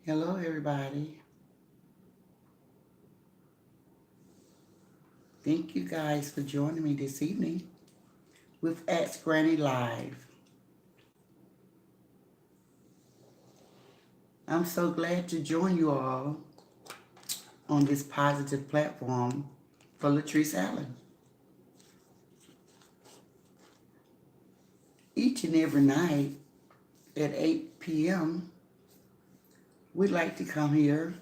Hello, everybody. Thank you guys for joining me this evening with Ask Granny Live. I'm so glad to join you all on this positive platform for Latrice Allen. Each and every night at 8 p.m., we'd like to come here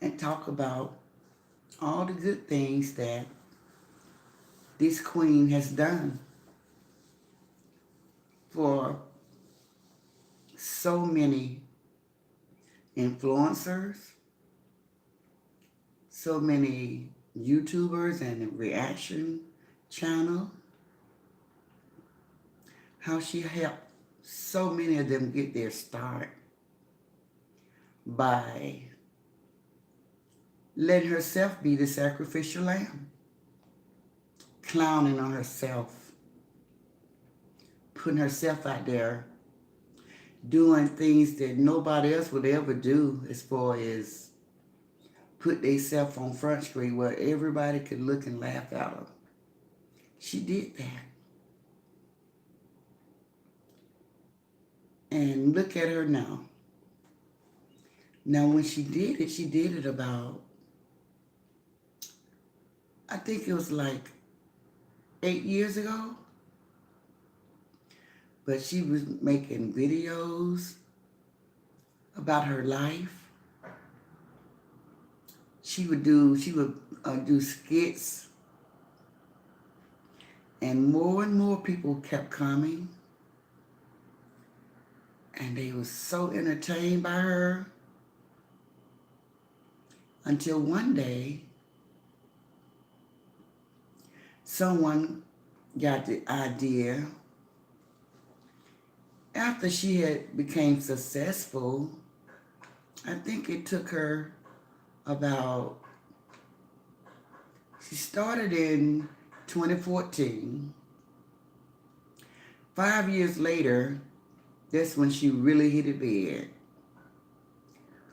and talk about all the good things that this queen has done for so many influencers, so many YouTubers and reaction channel, how she helped so many of them get their start by letting herself be the sacrificial lamb, clowning on herself, putting herself out there, doing things that nobody else would ever do as far as put themselves on front street where everybody could look and laugh at her. She did that. And look at her now. Now, when she did it about, I think it was like 8 years ago. But she was making videos about her life. She would do skits, and more people kept coming, and they were so entertained by her until one day someone got the idea after she had became successful. I think it took her about, she started in 2014. 5 years later, that's when she really hit it big.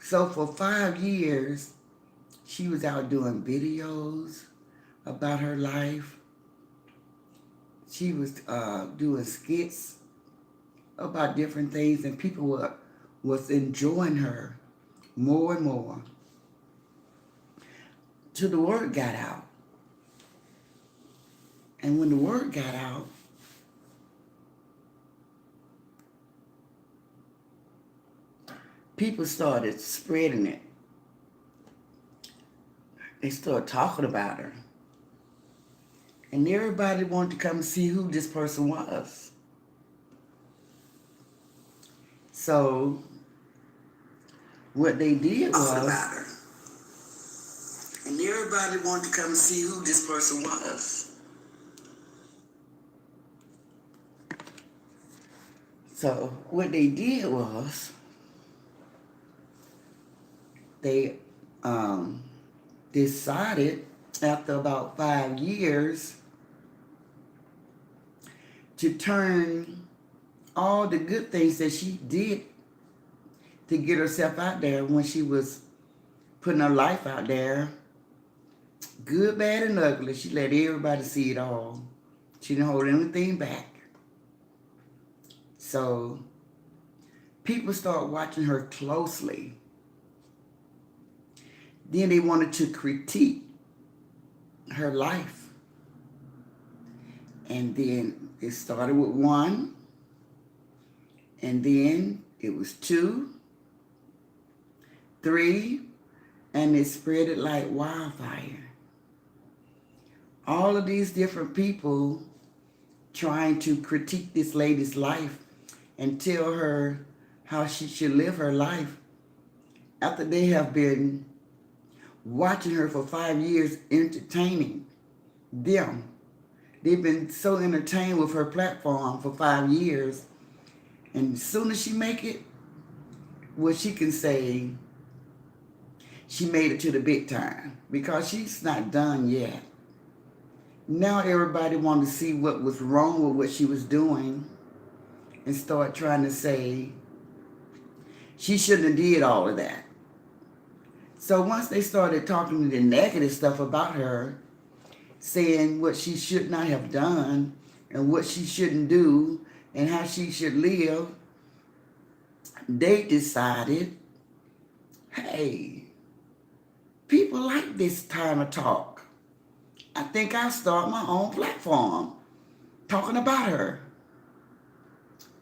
So for 5 years, she was out doing videos about her life. She was doing skits about different things, and people was enjoying her more and more. Till the word got out. And when the word got out, people started spreading it. They started talking about her. And everybody wanted to come see who this person was. So what they did was, and everybody wanted to come see who this person was. So what they did was, they decided after about 5 years to turn all the good things that she did to get herself out there when she was putting her life out there, good, bad, and ugly. She let everybody see it all. She didn't hold anything back. So people started watching her closely. Then they wanted to critique her life. And then it started with one, and then it was two, three, and it spread it like wildfire. All of these different people trying to critique this lady's life and tell her how she should live her life after they have been watching her for 5 years, entertaining them. They've been so entertained with her platform for 5 years, and as soon as she make it, well, she can say she made it to the big time, because she's not done yet. Now everybody wanted to see what was wrong with what she was doing and start trying to say She shouldn't have did all of that. So once they started talking the negative stuff about her, saying what she should not have done and what she shouldn't do and how she should live, they decided, hey, people like this kind of talk. I think I'll start my own platform talking about her.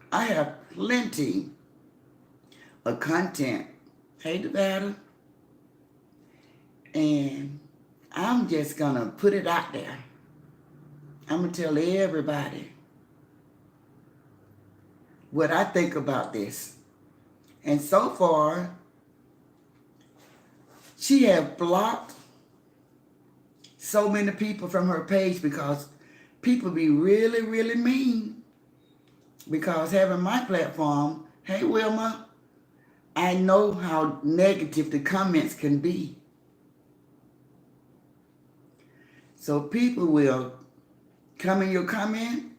I have plenty of content. Hey, Nevada. And I'm just going to put it out there. I'm going to tell everybody what I think about this. And so far, she has blocked so many people from her page because people be really, really mean. Because having my platform, hey, Wilma, I know how negative the comments can be. So people will come in your comment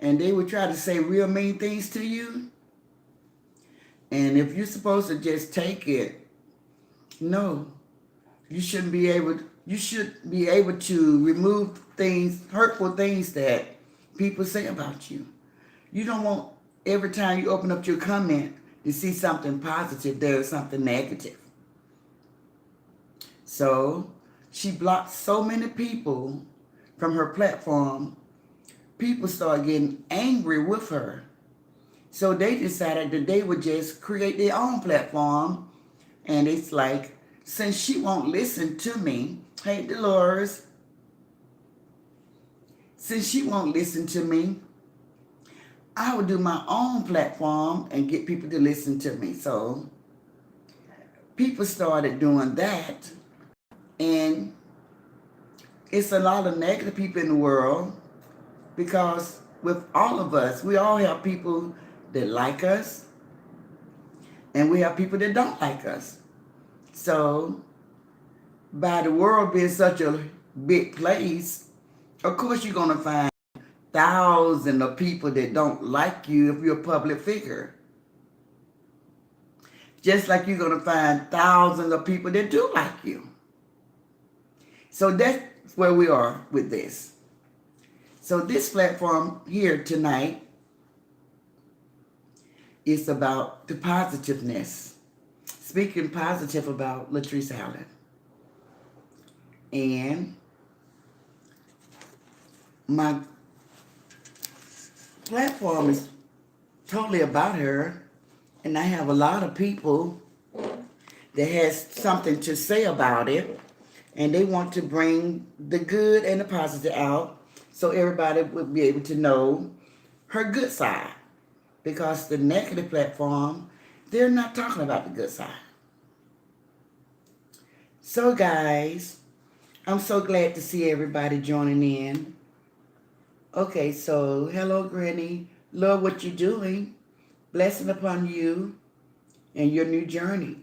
and they will try to say real mean things to you. And if you're supposed to just take it, no, you should be able to remove things, hurtful things that people say about you. You don't want every time you open up your comment to see something positive, there's something negative. So she blocked so many people from her platform. People started getting angry with her. So they decided that they would just create their own platform. And it's like, since she won't listen to me, hey, Dolores, since she won't listen to me, I would do my own platform and get people to listen to me. So people started doing that. And it's a lot of negative people in the world because with all of us, we all have people that like us and we have people that don't like us. So by the world being such a big place, of course you're going to find thousands of people that don't like you if you're a public figure. Just like you're going to find thousands of people that do like you. So that's where we are with this. So this platform here tonight is about the positiveness. Speaking positive about Latrice Allen. And my platform is totally about her. And I have a lot of people that has something to say about it. And they want to bring the good and the positive out so everybody would be able to know her good side. Because the negative platform, they're not talking about the good side. So guys, I'm so glad to see everybody joining in. Okay, so hello Granny. Love what you're doing. Blessing upon you and your new journey.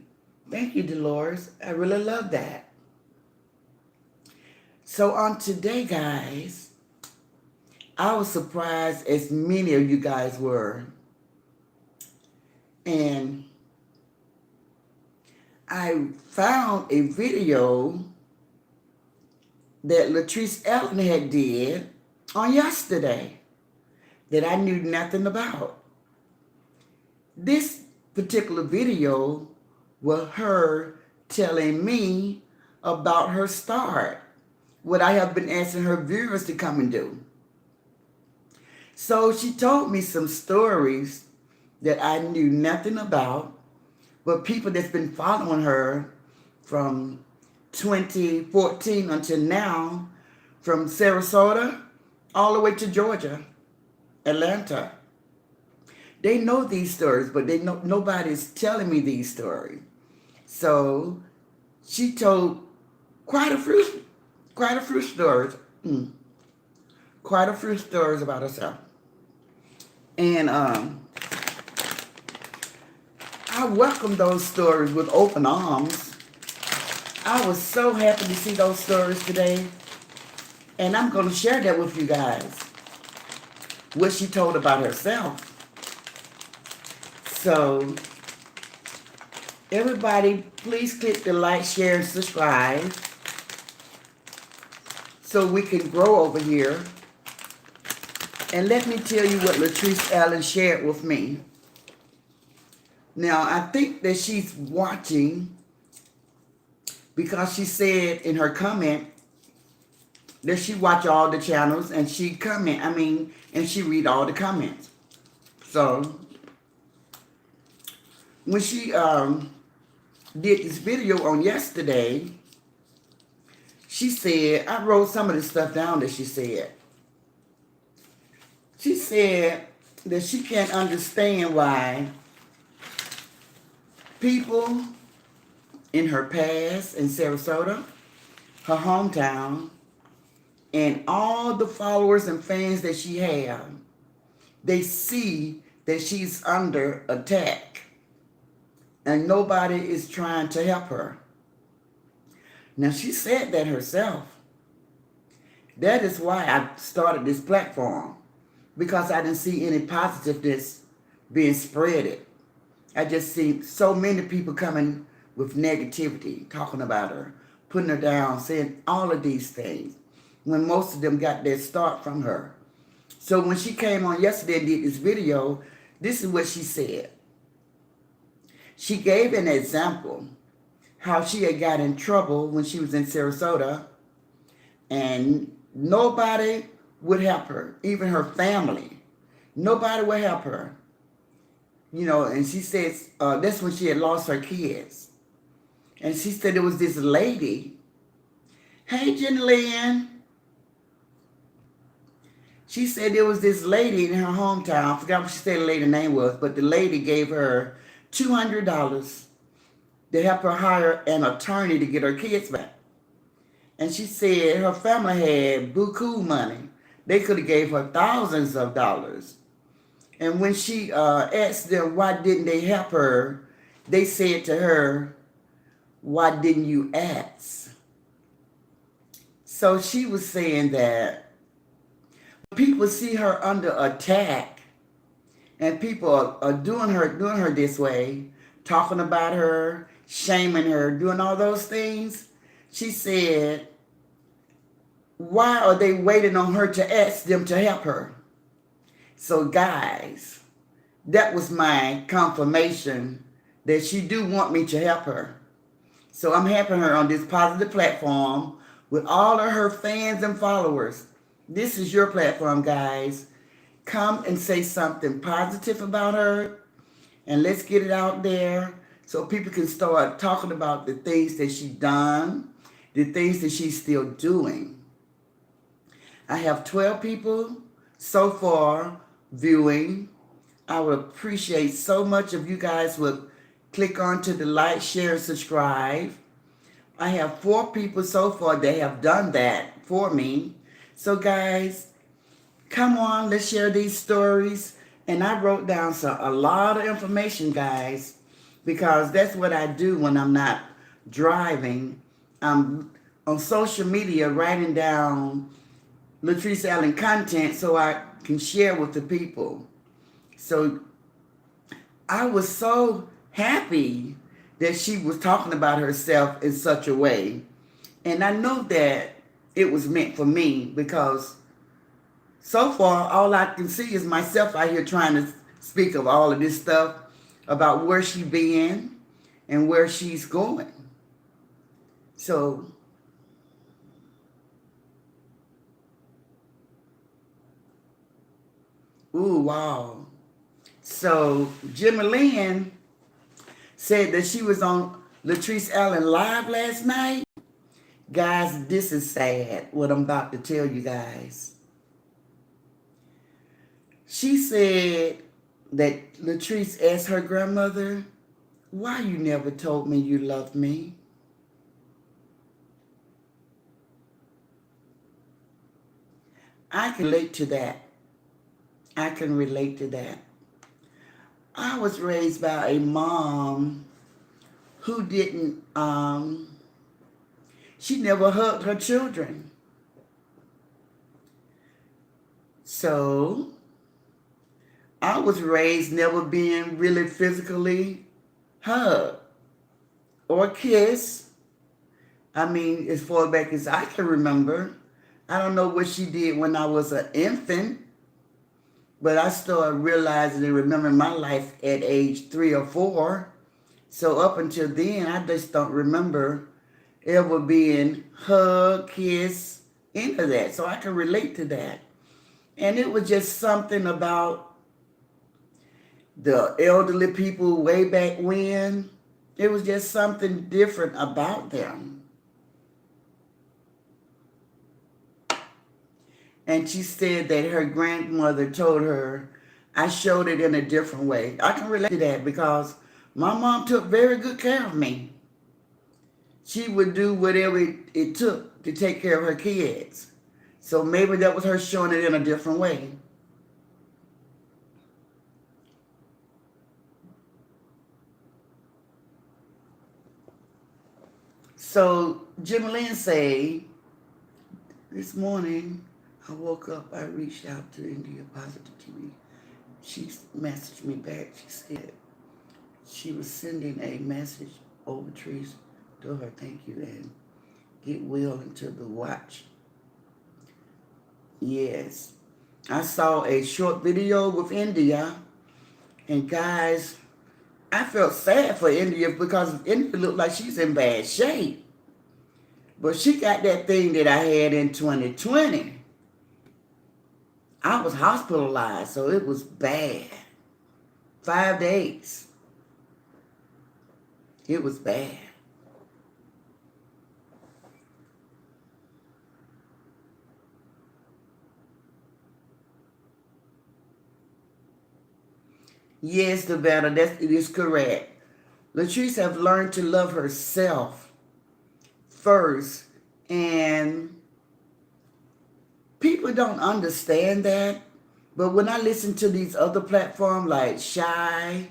Thank you, Dolores. I really love that. So on today, guys, I was surprised as many of you guys were. And I found a video that Latrice Allen had did on yesterday that I knew nothing about. This particular video was her telling me about her start, what I have been asking her viewers to come and do. So she told me some stories that I knew nothing about, but people that's been following her from 2014 until now, from Sarasota all the way to Georgia, Atlanta. They know these stories, but nobody's telling me these stories. So she told quite a few stories. Quite a few stories about herself. And I welcome those stories with open arms. I was so happy to see those stories today. And I'm going to share that with you guys. What she told about herself. So Everybody, please click the like, share, and subscribe so we can grow over here. And let me tell you what Latrice Allen shared with me. Now, I think that she's watching because she said in her comment that she watch all the channels and she and she read all the comments. So, when she did this video on yesterday, she said, I wrote some of the stuff down that she said. She said that she can't understand why people in her past in Sarasota, her hometown, and all the followers and fans that she have, they see that she's under attack and nobody is trying to help her. Now, she said that herself. That is why I started this platform, because I didn't see any positiveness being spreaded. I just see so many people coming with negativity, talking about her, putting her down, saying all of these things, when most of them got their start from her. So when she came on yesterday and did this video, this is what she said. She gave an example how she had got in trouble when she was in Sarasota and nobody would help her, even her family. Nobody would help her. You know, and she says that's when she had lost her kids. And she said there was this lady. Hey, Jenny Lynn. She said there was this lady in her hometown. I forgot what she said the lady's name was, but the lady gave her $200 to help her hire an attorney to get her kids back. And she said her family had buku money. They could have gave her thousands of dollars. And when she asked them why didn't they help her, they said to her, why didn't you ask? So she was saying that people see her under attack and people are doing her this way, talking about her, shaming her, doing all those things. She said, why are they waiting on her to ask them to help her? So guys, that was my confirmation that she do want me to help her. So I'm helping her on this positive platform with all of her fans and followers. This is your platform, guys. Come and say something positive about her and let's get it out there so people can start talking about the things that she's done, the things that she's still doing. I have 12 people so far viewing. I would appreciate so much if you guys would click on to the like, share, and subscribe. I have 4 people so far that have done that for me. So guys, come on, let's share these stories. And I wrote down a lot of information, guys, because that's what I do when I'm not driving. I'm on social media writing down Latrice Allen content so I can share with the people. So I was so happy that she was talking about herself in such a way. And I know that it was meant for me because so far all I can see is myself out here trying to speak of all of this stuff about where she's been and where she's going. So ooh, wow. So Jimmy Lynn said that she was on Latrice Allen Live last night. Guys, this is sad, what I'm about to tell you guys. She said that Latrice asked her grandmother, why you never told me you loved me? I can relate to that. I can relate to that. I was raised by a mom who didn't, she never hugged her children. So I was raised never being really physically hugged. or kiss. I mean, as far back as I can remember. I don't know what she did when I was an infant, but I started realizing and remembering my life at age 3 or 4. So up until then, I just don't remember ever being hug, kiss, any of that. So I can relate to that. And it was just something about the elderly people way back when. It was just something different about them. And she said that her grandmother told her, I showed it in a different way. I can relate to that because my mom took very good care of me. She would do whatever it took to take care of her kids. So maybe that was her showing it in a different way. So Jim Lynn say, this morning I woke up, I reached out to India Positive TV. She messaged me back. She said she was sending a message over trees to her, thank you, and get well until the watch. Yes. I saw a short video with India, and guys, I felt sad for India because India looked like she's in bad shape. But she got that thing that I had in 2020. I was hospitalized, so it was bad. 5 days. It was bad. Yes, Nevada, it is correct. Latrice have learned to love herself first, and people don't understand that. But when I listen to these other platforms like Shy,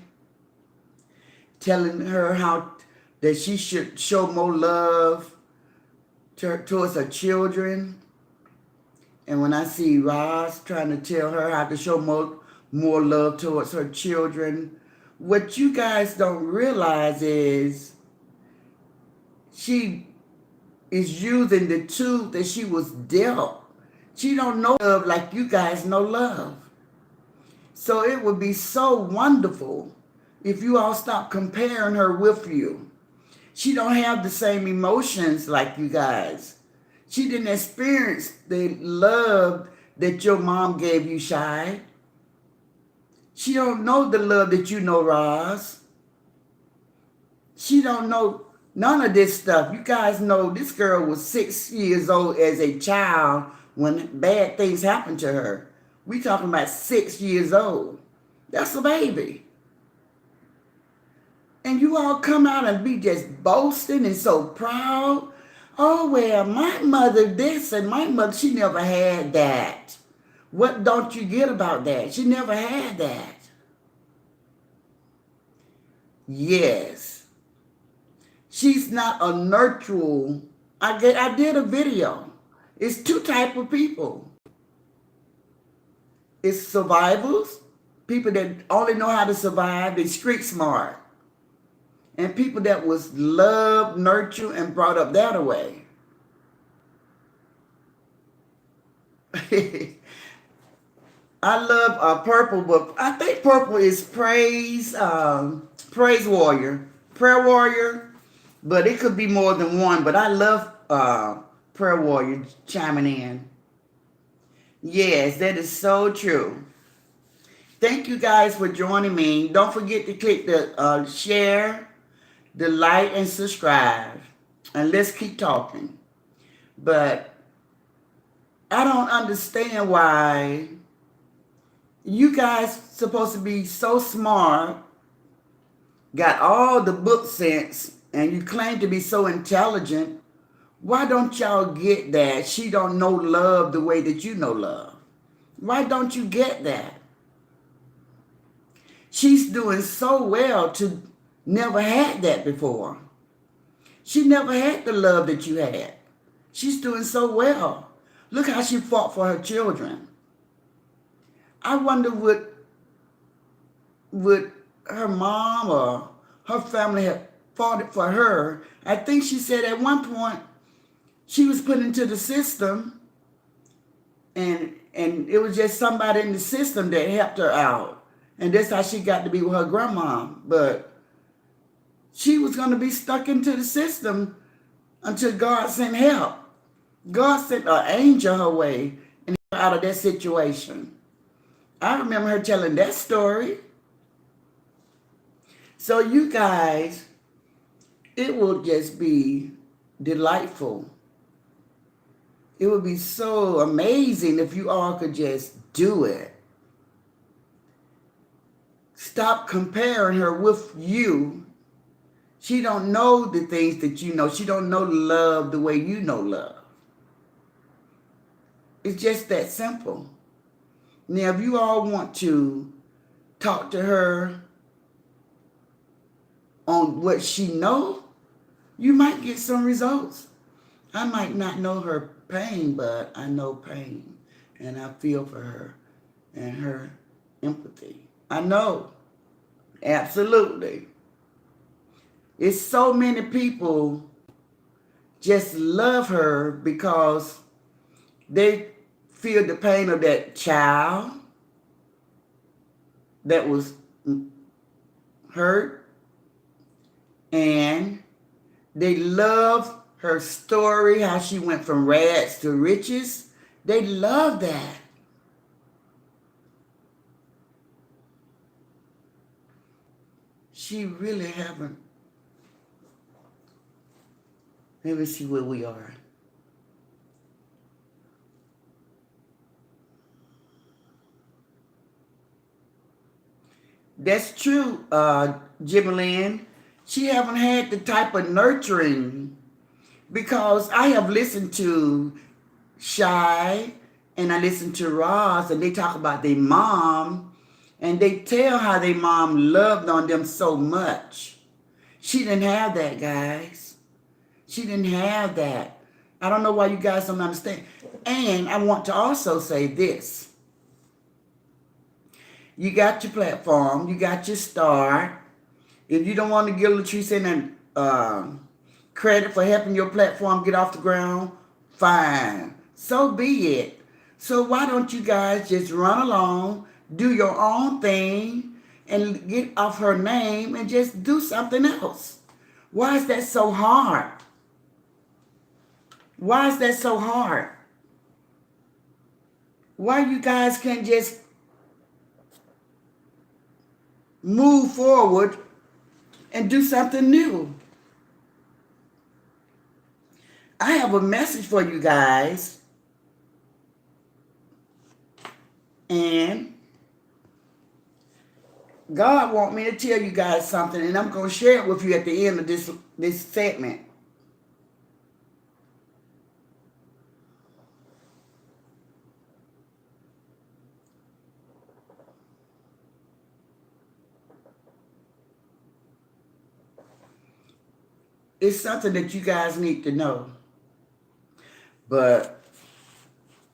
telling her how that she should show more love towards her children, and when I see Roz trying to tell her how to show more love towards her children, what you guys don't realize is she is using the tool that she was dealt. She don't know love like you guys know love. So it would be so wonderful if you all stop comparing her with you. She don't have the same emotions like you guys. She didn't experience the love that your mom gave you, Shy. She don't know the love that you know, Roz. She don't know none of this stuff. You guys know this girl was 6 years old as a child when bad things happened to her. We talking about 6 years old. That's a baby. And you all come out and be just boasting and so proud. Oh, well, my mother this and my mother, she never had that. What don't you get about that? She never had that. Yes. She's not a nurturer. I did a video. It's two type of people. It's survivors, people that only know how to survive, they street smart. And people that was loved, nurtured, and brought up that way. I love Purple, but I think Purple is praise warrior, prayer warrior, but it could be more than one. But I love prayer warrior chiming in. Yes, that is so true. Thank you guys for joining me. Don't forget to click the share, the like, and subscribe. And let's keep talking. But I don't understand why you guys supposed to be so smart, got all the book sense, and you claim to be so intelligent. Why don't y'all get that she don't know love the way that you know love? Why don't you get that? She's doing so well to never had that before. She never had the love that you had. She's doing so well. Look how she fought for her children. I wonder would her mom or her family fought it for her. I think she said at one point she was put into the system, and it was just somebody in the system that helped her out. And that's how she got to be with her grandma. But she was going to be stuck into the system until God sent help. God sent an angel her way and out of that situation. I remember her telling that story. So you guys, it will just be delightful. It would be so amazing if you all could just do it. Stop comparing her with you. She don't know the things that you know. She don't know love the way you know love. It's just that simple. Now, if you all want to talk to her on what she know, you might get some results. I might not know her pain, but I know pain, and I feel for her and her empathy. I know, absolutely. It's so many people just love her because they feel the pain of that child that was hurt, and they love her story, how she went from rags to riches. They love that. She really haven't. Let me see where we are. That's true, Jimmy. She haven't had the type of nurturing, because I have listened to Shy and I listened to Ross, and they talk about their mom, and they tell how their mom loved on them so much. She didn't have that, guys. She didn't have that. I don't know why you guys don't understand. And I want to also say this. You got your platform. You got your star. If you don't want to give Latrice any credit for helping your platform get off the ground, fine. So be it. So why don't you guys just run along, do your own thing, and get off her name and just do something else? Why is that so hard? Why is that so hard? Why you guys can't just move forward and do something new? I have a message for you guys, and God want me to tell you guys something, and I'm going to share it with you at the end of this segment. It's something that you guys need to know. But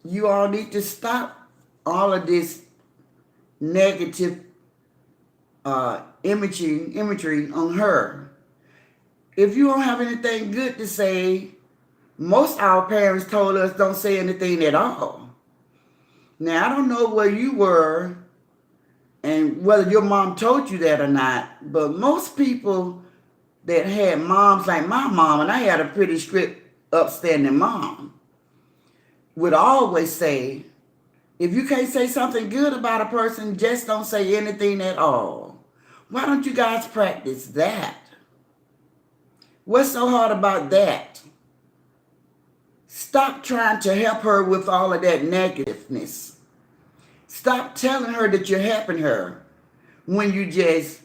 you all need to stop all of this negative imagery on her. If you don't have anything good to say, most of our parents told us don't say anything at all. Now, I don't know where you were and whether your mom told you that or not, but most people that had moms like my mom, and I had a pretty strict, upstanding mom, would always say, if you can't say something good about a person, just don't say anything at all. Why don't you guys practice that? What's so hard about that? Stop trying to help her with all of that negativeness. Stop telling her that you're helping her when you just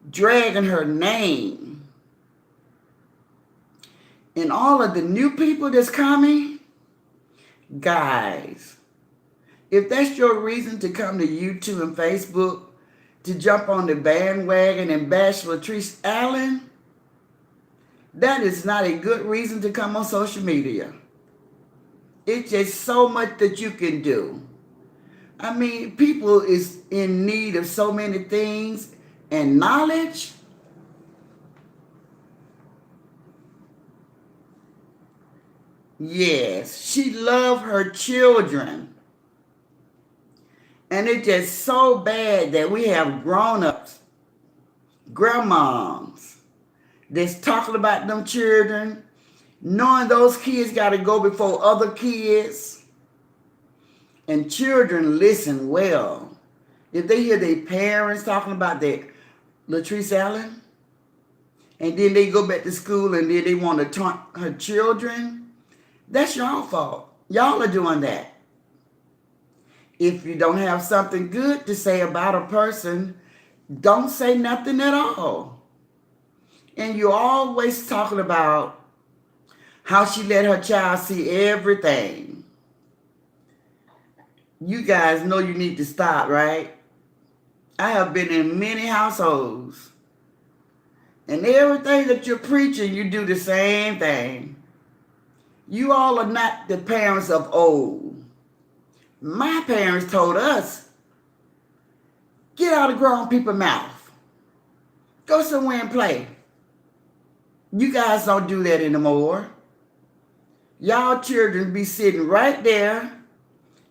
dragging her name. And all of the new people that's coming, guys, if that's your reason to come to YouTube and Facebook to jump on the bandwagon and bash Latrice Allen, that is not a good reason to come on social media. It's just so much that you can do. I mean, people is in need of so many things and knowledge. Yes, she loved her children. And it's just so bad that we have grown-ups, grandmoms, that's talking about them children, knowing those kids got to go before other kids. And children listen well. If they hear their parents talking about their Latrice Allen, and then they go back to school and then they want to taunt her children, that's your fault. Y'all are doing that. If you don't have something good to say about a person, don't say nothing at all. And you're always talking about how she let her child see everything. You guys know you need to stop, right? I have been in many households, and everything that you're preaching, you do the same thing. You all are not the parents of old. My parents told us, get out of grown people's mouth. Go somewhere and play. You guys don't do that anymore. Y'all children be sitting right there,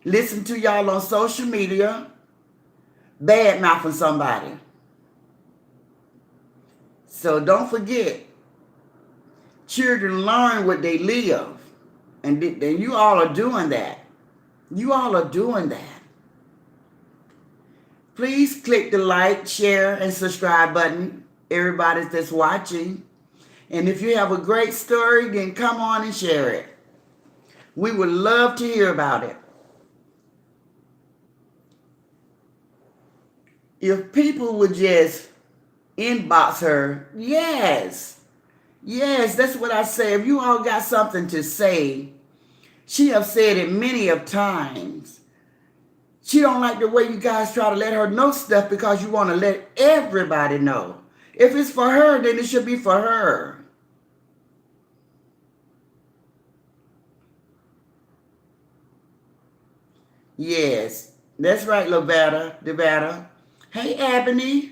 listen to y'all on social media, bad mouthing somebody. So don't forget, children learn what they live. And you all are doing that. You all are doing that. Please click the like, share, and subscribe button, everybody that's watching. And if you have a great story, then come on and share it. We would love to hear about it. If people would just inbox her, yes, that's what I say. If you all got something to say, she have said it many of times. She don't like the way you guys try to let her know stuff because you want to let everybody know. If it's for her, then it should be for her. Yes, that's right, Devada. Hey, Ebony.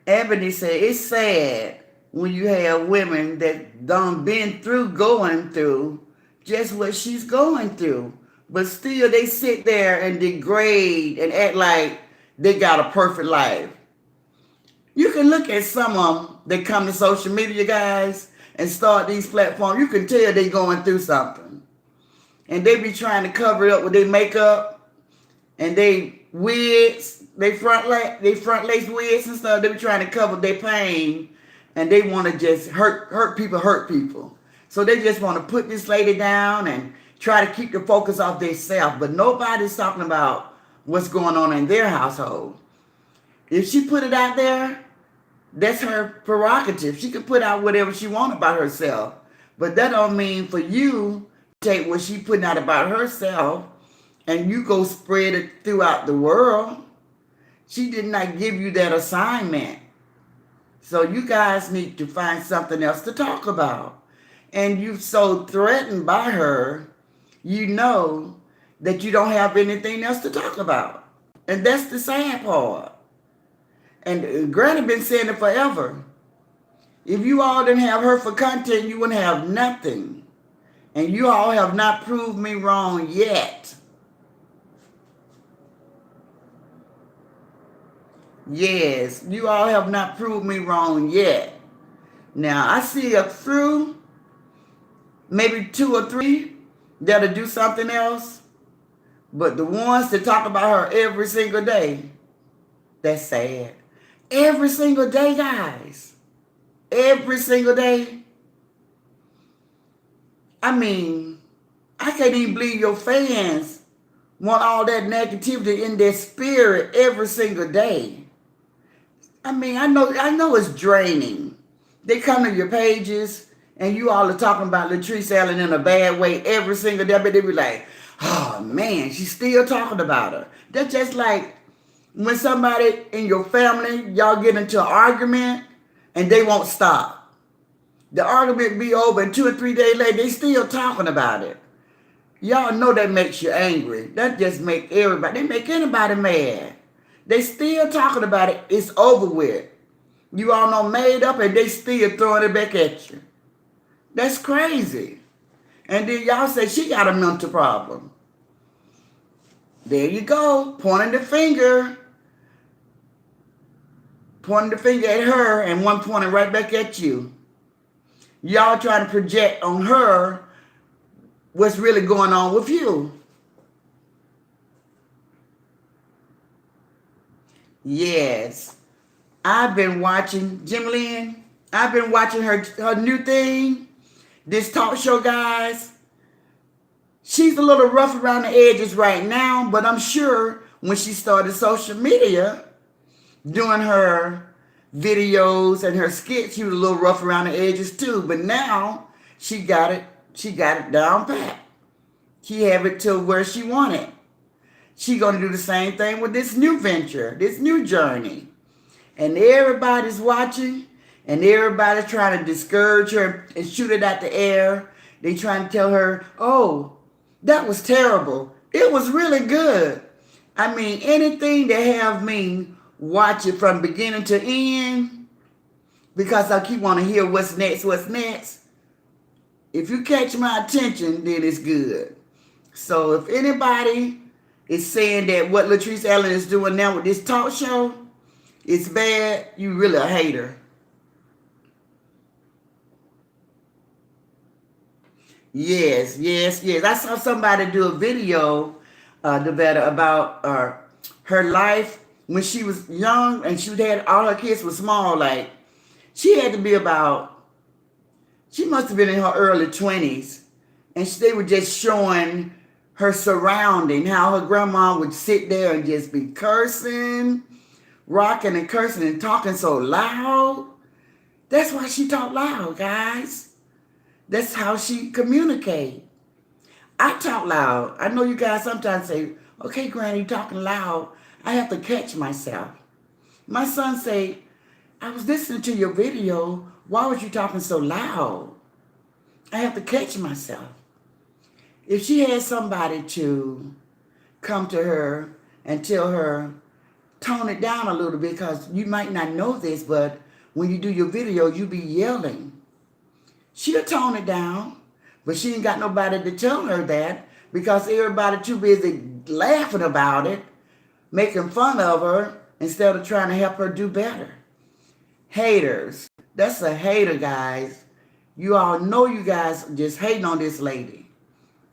Ebony said, it's sad when you have women that done been through going through just what she's going through. But still they sit there and degrade and act like they got a perfect life. You can look at some of them that come to social media, guys, and start these platforms. You can tell they going through something. And they be trying to cover it up with their makeup and they wigs, they front lace wigs and stuff. They be trying to cover their pain, and they want to just hurt people. So they just want to put this lady down and try to keep the focus off themselves. But nobody's talking about what's going on in their household. If she put it out there, that's her prerogative. She can put out whatever she wants about herself. But that don't mean for you to take what she putting out about herself and you go spread it throughout the world. She did not give you that assignment. So you guys need to find something else to talk about. And you're so threatened by her, you know that you don't have anything else to talk about. And that's the sad part. And Granny been saying it forever. If you all didn't have her for content, you wouldn't have nothing. And you all have not proved me wrong yet. Yes, you all have not proved me wrong yet. Now, I see a few, maybe 2 or 3 that'll do something else. But the ones that talk about her every single day, that's sad. Every single day, guys. Every single day. I mean, I can't even believe your fans want all that negativity in their spirit every single day. I mean, I know it's draining. They come to your pages and you all are talking about Latrice Allen in a bad way every single day, but they be like, oh man, she's still talking about her. That's just like when somebody in your family, y'all get into an argument and they won't stop. The argument be over and 2 or 3 days later, they still talking about it. Y'all know that makes you angry. That just make everybody, they make anybody mad. They still talking about it. It's over with. You all know made up and they still throwing it back at you. That's crazy. And then y'all say she got a mental problem. There you go, pointing the finger at her and one pointing right back at you. Y'all trying to project on her what's really going on with you. Yes, I've been watching Jim Lynn. I've been watching her new thing, this talk show, guys. She's a little rough around the edges right now, but I'm sure when she started social media, doing her videos and her skits, she was a little rough around the edges too. But now she got it down pat. She have it to where she wanted. She gonna do the same thing with this new venture, this new journey. And everybody's watching, and everybody's trying to discourage her and shoot it out the air. They trying to tell her, oh, that was terrible. It was really good. I mean, anything that have me watch it from beginning to end, because I keep wanting to hear what's next. If you catch my attention, then it's good. So if anybody is saying that what Latrice Allen is doing now with this talk show is bad, you really a hater. Yes. I saw somebody do a video, about her life when she was young and she had all her kids were small. Like she had to be she must have been in her early 20s, and they were just showing her surrounding, how her grandma would sit there and just be cursing, rocking and cursing and talking so loud. That's why she talk loud, guys. That's how she communicate. I talk loud. I know you guys sometimes say, okay, Granny, you talking loud. I have to catch myself. My son say, I was listening to your video. Why was you talking so loud? I have to catch myself. If she had somebody to come to her and tell her, tone it down a little bit, because you might not know this, but when you do your video, you be yelling. She'll tone it down, but she ain't got nobody to tell her that, because everybody too busy laughing about it, making fun of her, instead of trying to help her do better. Haters. That's a hater, guys. You all know you guys just hating on this lady.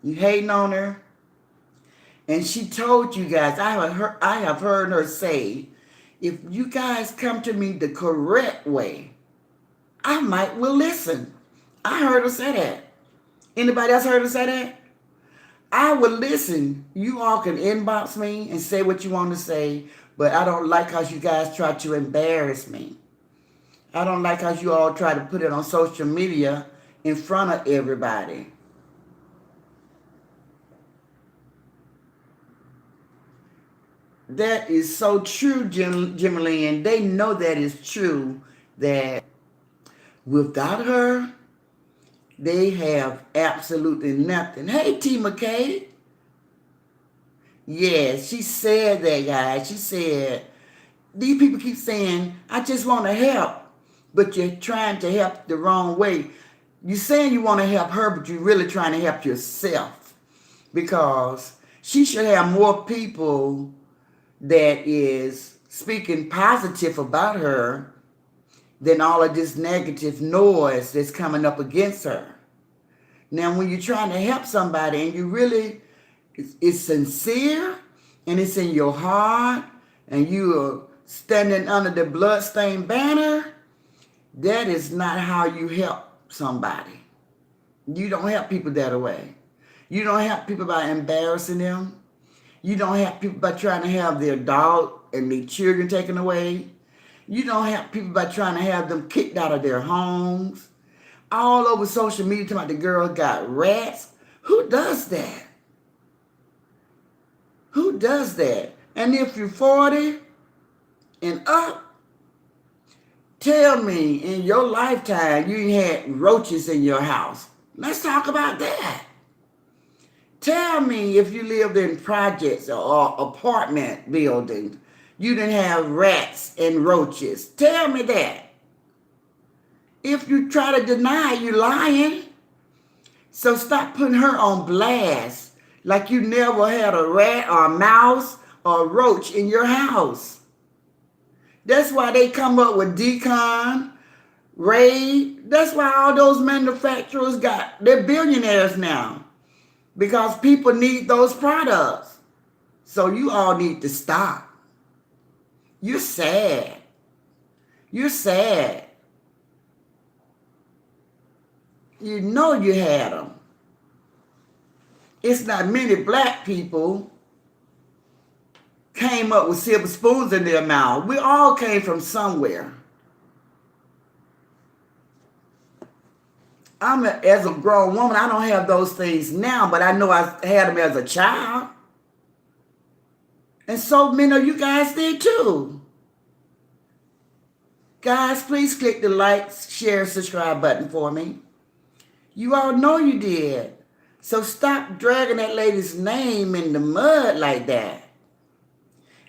You hating on her. And she told you guys, I have heard her say, if you guys come to me the correct way, I might will listen. I heard her say that. Anybody else heard her say that? I will listen. You all can inbox me and say what you want to say, but I don't like how you guys try to embarrass me. I don't like how you all try to put it on social media in front of everybody. That is so true, Jim Lynn. They know that is true, that without her, they have absolutely nothing. Hey, T. McKay. Yes, she said that, guys. She said, these people keep saying, I just want to help, but you're trying to help the wrong way. You're saying you want to help her, but you're really trying to help yourself, because she should have more people that is speaking positive about her than all of this negative noise that's coming up against her. Now, when you're trying to help somebody and you really, it's sincere and it's in your heart and you are standing under the bloodstained banner, that is not how you help somebody. You don't help people that way. You don't help people by embarrassing them. You don't help people by trying to have their dog and their children taken away. You don't help people by trying to have them kicked out of their homes. All over social media talking about the girl got rats. Who does that? Who does that? And if you're 40 and up, tell me in your lifetime you had roaches in your house. Let's talk about that. Tell me if you lived in projects or apartment buildings. you didn't have rats and roaches. Tell me that. If you try to deny, you're lying. So stop putting her on blast like you never had a rat or a mouse or a roach in your house. That's why they come up with Decon, Raid. That's why all those manufacturers they're billionaires now. Because people need those products. So you all need to stop. You're sad. You're sad. You know you had them. It's not many black people came up with silver spoons in their mouth. We all came from somewhere. As a grown woman, I don't have those things now, but I know I had them as a child. And so many of you guys did too. Guys, please click the like, share, subscribe button for me. You all know you did. So stop dragging that lady's name in the mud like that.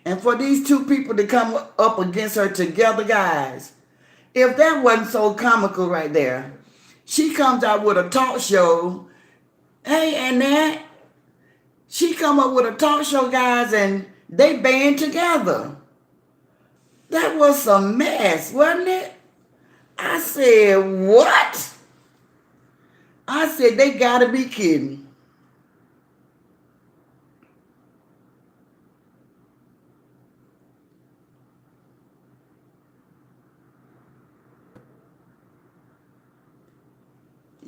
And for these two people to come up against her together, guys, if that wasn't so comical right there, she comes out with a talk show. Hey, Annette, she come up with a talk show, guys, and they band together. That was a mess, wasn't it? I said, what? I said, they gotta be kidding.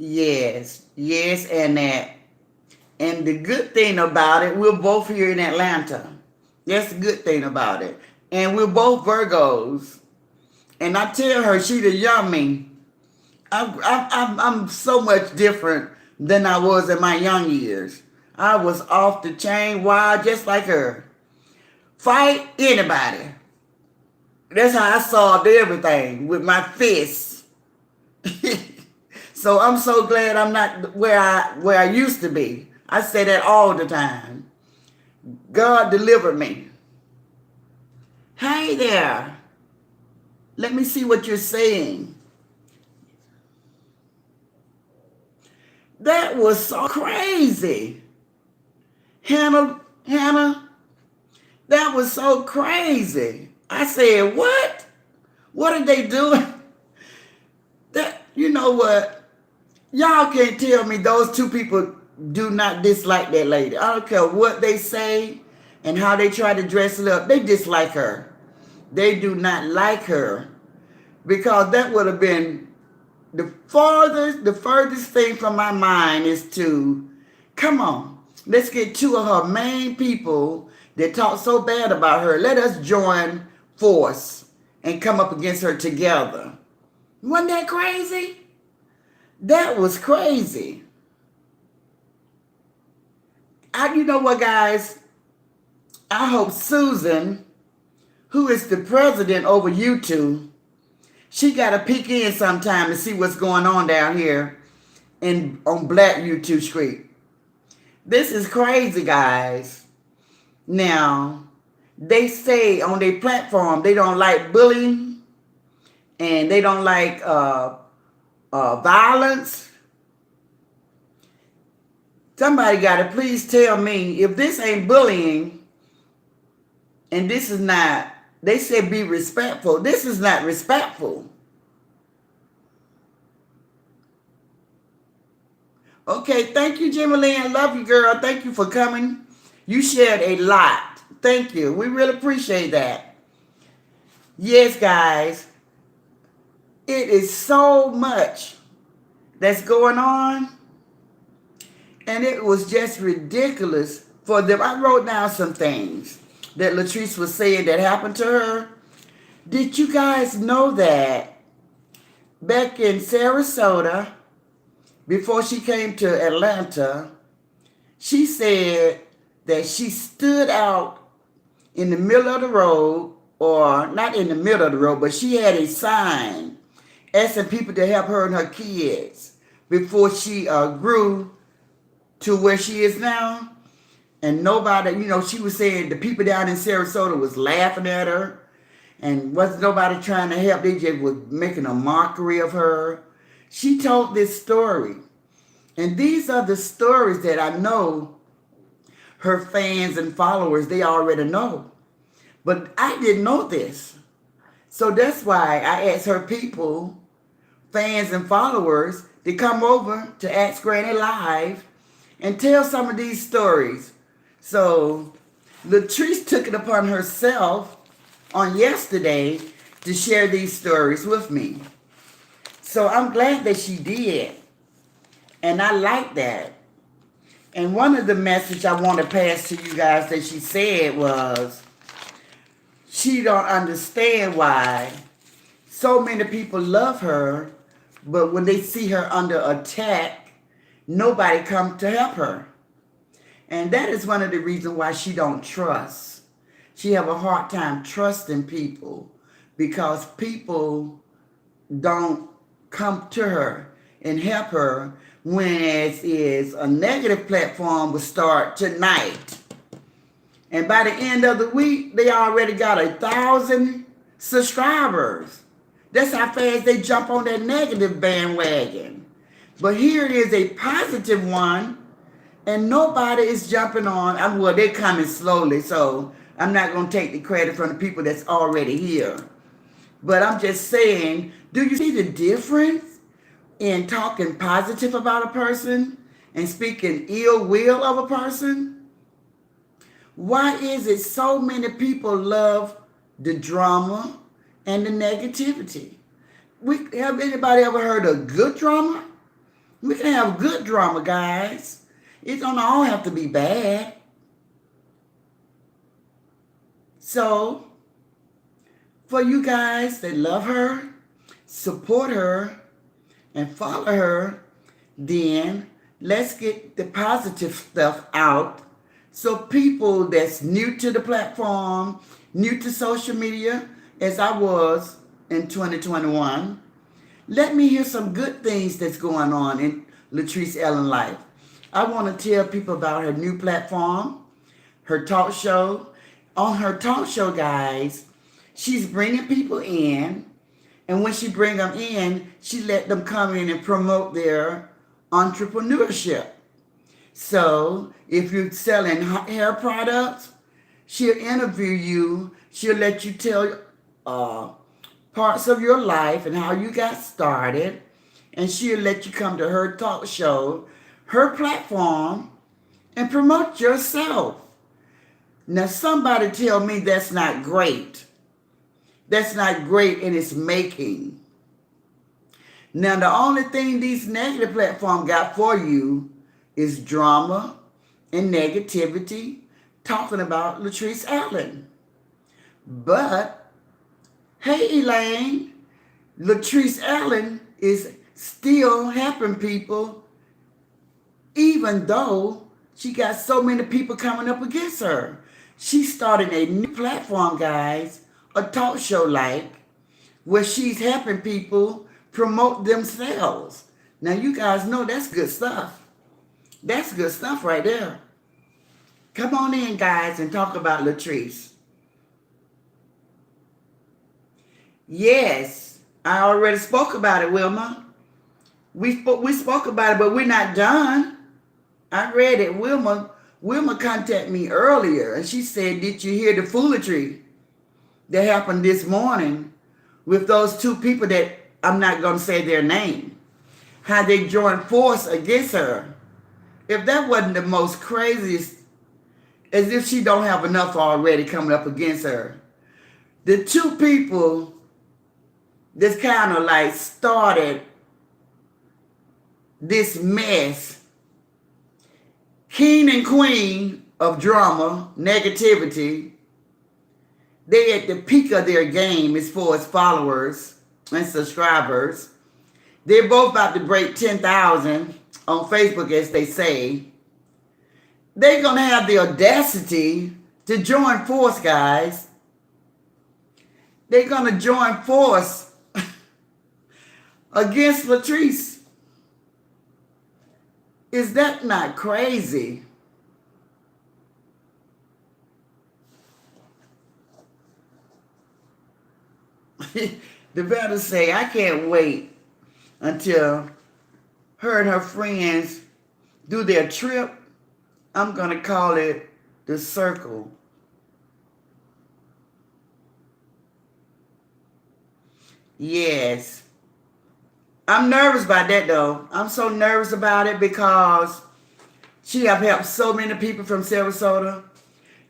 Yes, and that. And the good thing about it, we're both here in Atlanta. That's the good thing about it. And we're both Virgos. And I tell her, she the young me. I'm so much different than I was in my young years. I was off the chain, wild, just like her. Fight anybody. That's how I solved everything, with my fists. So I'm so glad I'm not where I used to be. I say that all the time. God delivered me. Hey there. Let me see what you're saying. That was so crazy. Hannah, that was so crazy. I said, what? What are they doing? That, you know what? Y'all can't tell me those two people do not dislike that lady. I don't care what they say and how they try to dress it up. They dislike her. They do not like her, because that would have been the furthest thing from my mind is to, come on, let's get two of her main people that talk so bad about her. Let us join force and come up against her together. Wasn't that crazy? That was crazy. You know what, guys? I hope Susan, who is the president over YouTube, she got to peek in sometime to see what's going on down here on Black YouTube Street. This is crazy, guys. Now, they say on their platform they don't like bullying and they don't like violence. Somebody got to please tell me if this ain't bullying and this is not. They said be respectful. This is not respectful. Okay, thank you, Jimmy Lynn. Love you, girl. Thank you for coming. You shared a lot. Thank you. We really appreciate that. Yes, guys. It is so much that's going on. And it was just ridiculous for them. I wrote down some things that Latrice was saying that happened to her. Did you guys know that back in Sarasota, before she came to Atlanta, she said that she stood out in the middle of the road, or not in the middle of the road, but she had a sign asking people to help her and her kids before she grew to where she is now. And nobody, she was saying the people down in Sarasota was laughing at her and wasn't nobody trying to help. They just was making a mockery of her. She told this story. And these are the stories that I know her fans and followers, they already know. But I didn't know this. So that's why I asked her people, fans and followers, to come over to Ask Granny Live and tell some of these stories. So Latrice took it upon herself on yesterday to share these stories with me. So I'm glad that she did. And I like that. And one of the messages I want to pass to you guys that she said was, she don't understand why so many people love her, but when they see her under attack, nobody come to help her. And that is one of the reasons why she don't trust. She have a hard time trusting people because people don't come to her and help her, whereas is a negative platform will start tonight. And by the end of the week, they already got 1,000 subscribers. That's how fast they jump on that negative bandwagon. But here is a positive one, and nobody is jumping on. Well, they're coming slowly, so I'm not going to take the credit from the people that's already here. But I'm just saying, do you see the difference in talking positive about a person and speaking ill will of a person? Why is it so many people love the drama and the negativity? Have anybody ever heard of good drama? We can have good drama, guys. It don't all have to be bad. So, for you guys that love her, support her, and follow her, then let's get the positive stuff out so people that's new to the platform, new to social media, as I was in 2021, let me hear some good things that's going on in Latrice Ellen life. I want to tell people about her new platform, her talk show. On her talk show, guys, she's bringing people in, and when she bring them in, she let them come in and promote their entrepreneurship. So if you're selling hair products, she'll interview you. She'll let you tell parts of your life and how you got started. And she'll let you come to her talk show, her platform, and promote yourself. Now somebody tell me that's not great. That's not great in its making. Now the only thing these negative platforms got for you is drama and negativity talking about Latrice Allen. But, hey Elaine, Latrice Allen is still helping people even though she got so many people coming up against her. She started a new platform, guys, a talk show like, where she's helping people promote themselves. Now you guys know that's good stuff. That's good stuff right there. Come on in, guys, and talk about Latrice. Yes, I already spoke about it, Wilma. We spoke about it, but we're not done. I read it. Wilma contacted me earlier, and she said, did you hear the foolery that happened this morning with those two people that I'm not going to say their name? How they joined force against her. If that wasn't the most craziest, as if she don't have enough already coming up against her. The two people that's kind of like started this mess, king and queen of drama, negativity, they at the peak of their game as far as followers and subscribers. They're both about to break 10,000 on Facebook, as they say. They're going to have the audacity to join force, guys. They're going to join force against Latrice. Is that not crazy? The better say, I can't wait until her and her friends do their trip. I'm going to call it the Circle. Yes. I'm nervous about that though. I'm so nervous about it because she have helped so many people from Sarasota.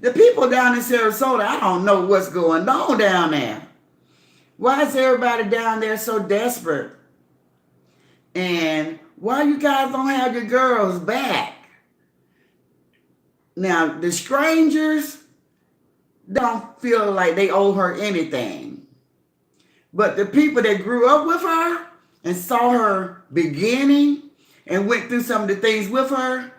The people down in Sarasota, I don't know what's going on down there. Why is everybody down there so desperate? And why you guys don't have your girls back? Now, the strangers don't feel like they owe her anything. But the people that grew up with her and saw her beginning and went through some of the things with her,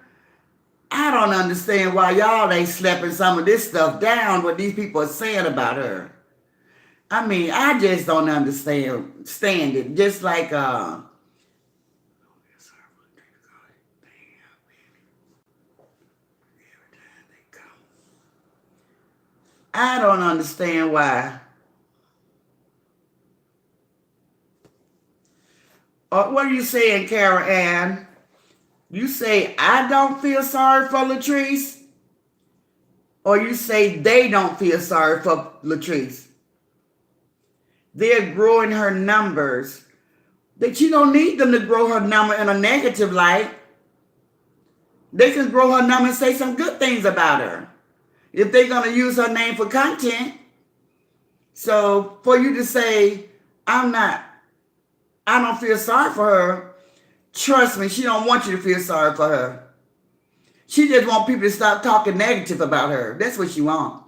I don't understand why y'all ain't slapping some of this stuff down, what these people are saying about her. I mean, I just don't understand it. Just like I don't understand why. What are you saying, Kara Ann? You say, I don't feel sorry for Latrice? Or you say they don't feel sorry for Latrice? They're growing her numbers. That you don't need them to grow her number in a negative light. They can grow her number and say some good things about her. If they're going to use her name for content. So for you to say, I don't feel sorry for her, trust me, she don't want you to feel sorry for her. She just want people to stop talking negative about her. That's what she wants.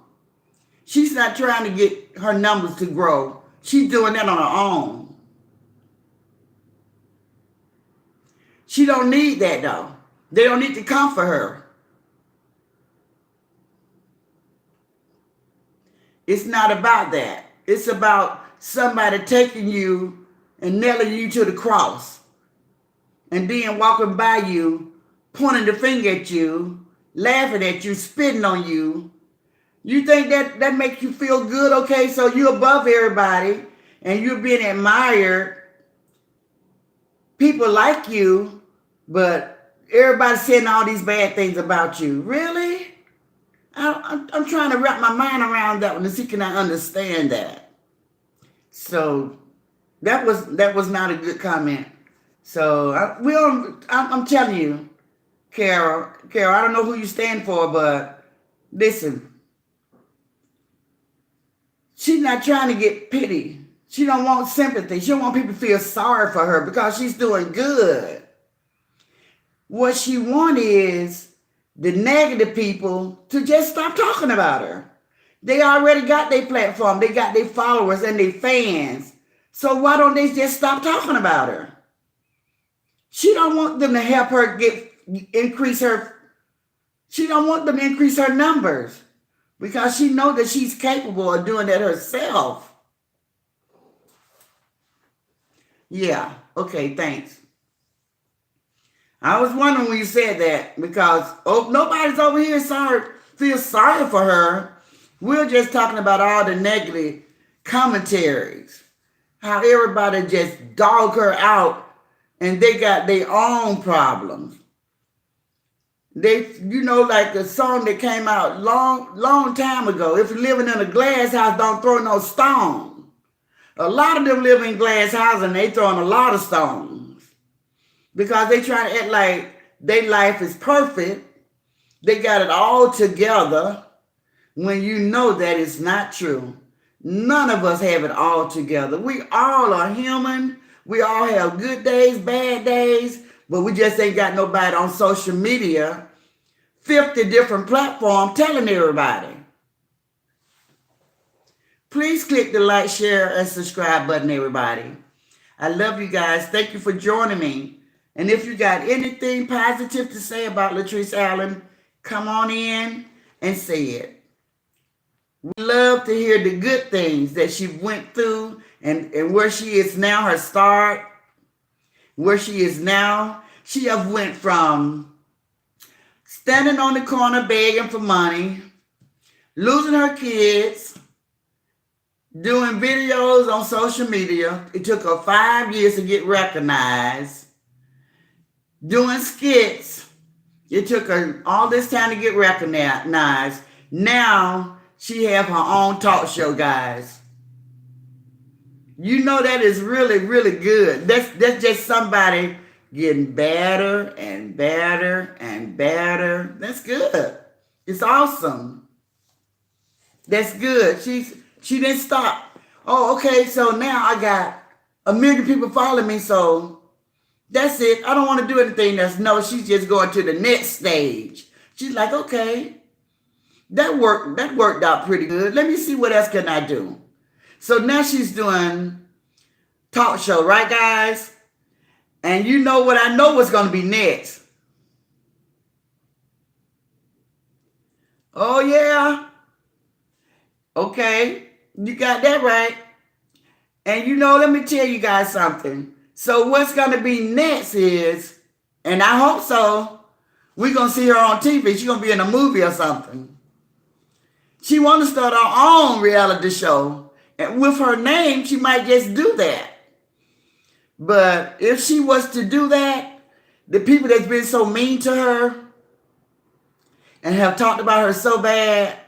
She's not trying to get her numbers to grow. She's doing that on her own. She don't need that though. They don't need to come for her. It's not about that. It's about somebody taking you and nailing you to the cross. And then walking by you, pointing the finger at you, laughing at you, spitting on you. You think that makes you feel good? Okay, so you're above everybody and you're being admired. People like you, but everybody's saying all these bad things about you. Really? I'm trying to wrap my mind around that one to see can I understand that. So that was not a good comment. So I'm telling you, Carol, I don't know who you stand for, but listen, she's not trying to get pity. She don't want sympathy. She don't want people to feel sorry for her because she's doing good. What she wants is the negative people to just stop talking about her. They already got their platform. They got their followers and their fans. So why don't they just stop talking about her? She don't want them to help her increase her. She don't want them to increase her numbers because she knows that she's capable of doing that herself. Yeah. Okay. Thanks. I was wondering when you said that because nobody's over here feels sorry for her. We're just talking about all the negative commentaries, how everybody just dog her out and they got their own problems. They, like the song that came out long time ago. If you're living in a glass house, don't throw no stone. A lot of them live in glass houses and they throwing a lot of stones. Because they try to act like their life is perfect. They got it all together when you know that it's not true. None of us have it all together. We all are human. We all have good days, bad days, but we just ain't got nobody on social media, 50 different platforms telling everybody. Please click the like, share, and subscribe button, everybody. I love you guys. Thank you for joining me. And if you got anything positive to say about Latrice Allen, come on in and say it. We love to hear the good things that she went through and where she is now, her start, where she is now. She have went from standing on the corner begging for money, losing her kids, doing videos on social media. It took her 5 years to get recognized. Doing skits. It took her all this time to get recognized. Now she have her own talk show, guys. You know that is really, really good. That's just somebody getting better and better and better. That's good. It's awesome. That's good. She didn't stop. Oh, okay, so now I got 1 million people following me, so that's it. I don't want to do anything else. No, she's just going to the next stage. She's like, okay, that worked out pretty good. Let me see what else can I do. So now she's doing talk show, right, guys? And you know what I know what's going to be next. Oh, yeah. Okay, you got that right. And you know, let me tell you guys something. So what's going to be next is, and I hope so, we're going to see her on TV. She's going to be in a movie or something. She wants to start her own reality show. And with her name, she might just do that. But if she was to do that, the people that's been so mean to her and have talked about her so bad,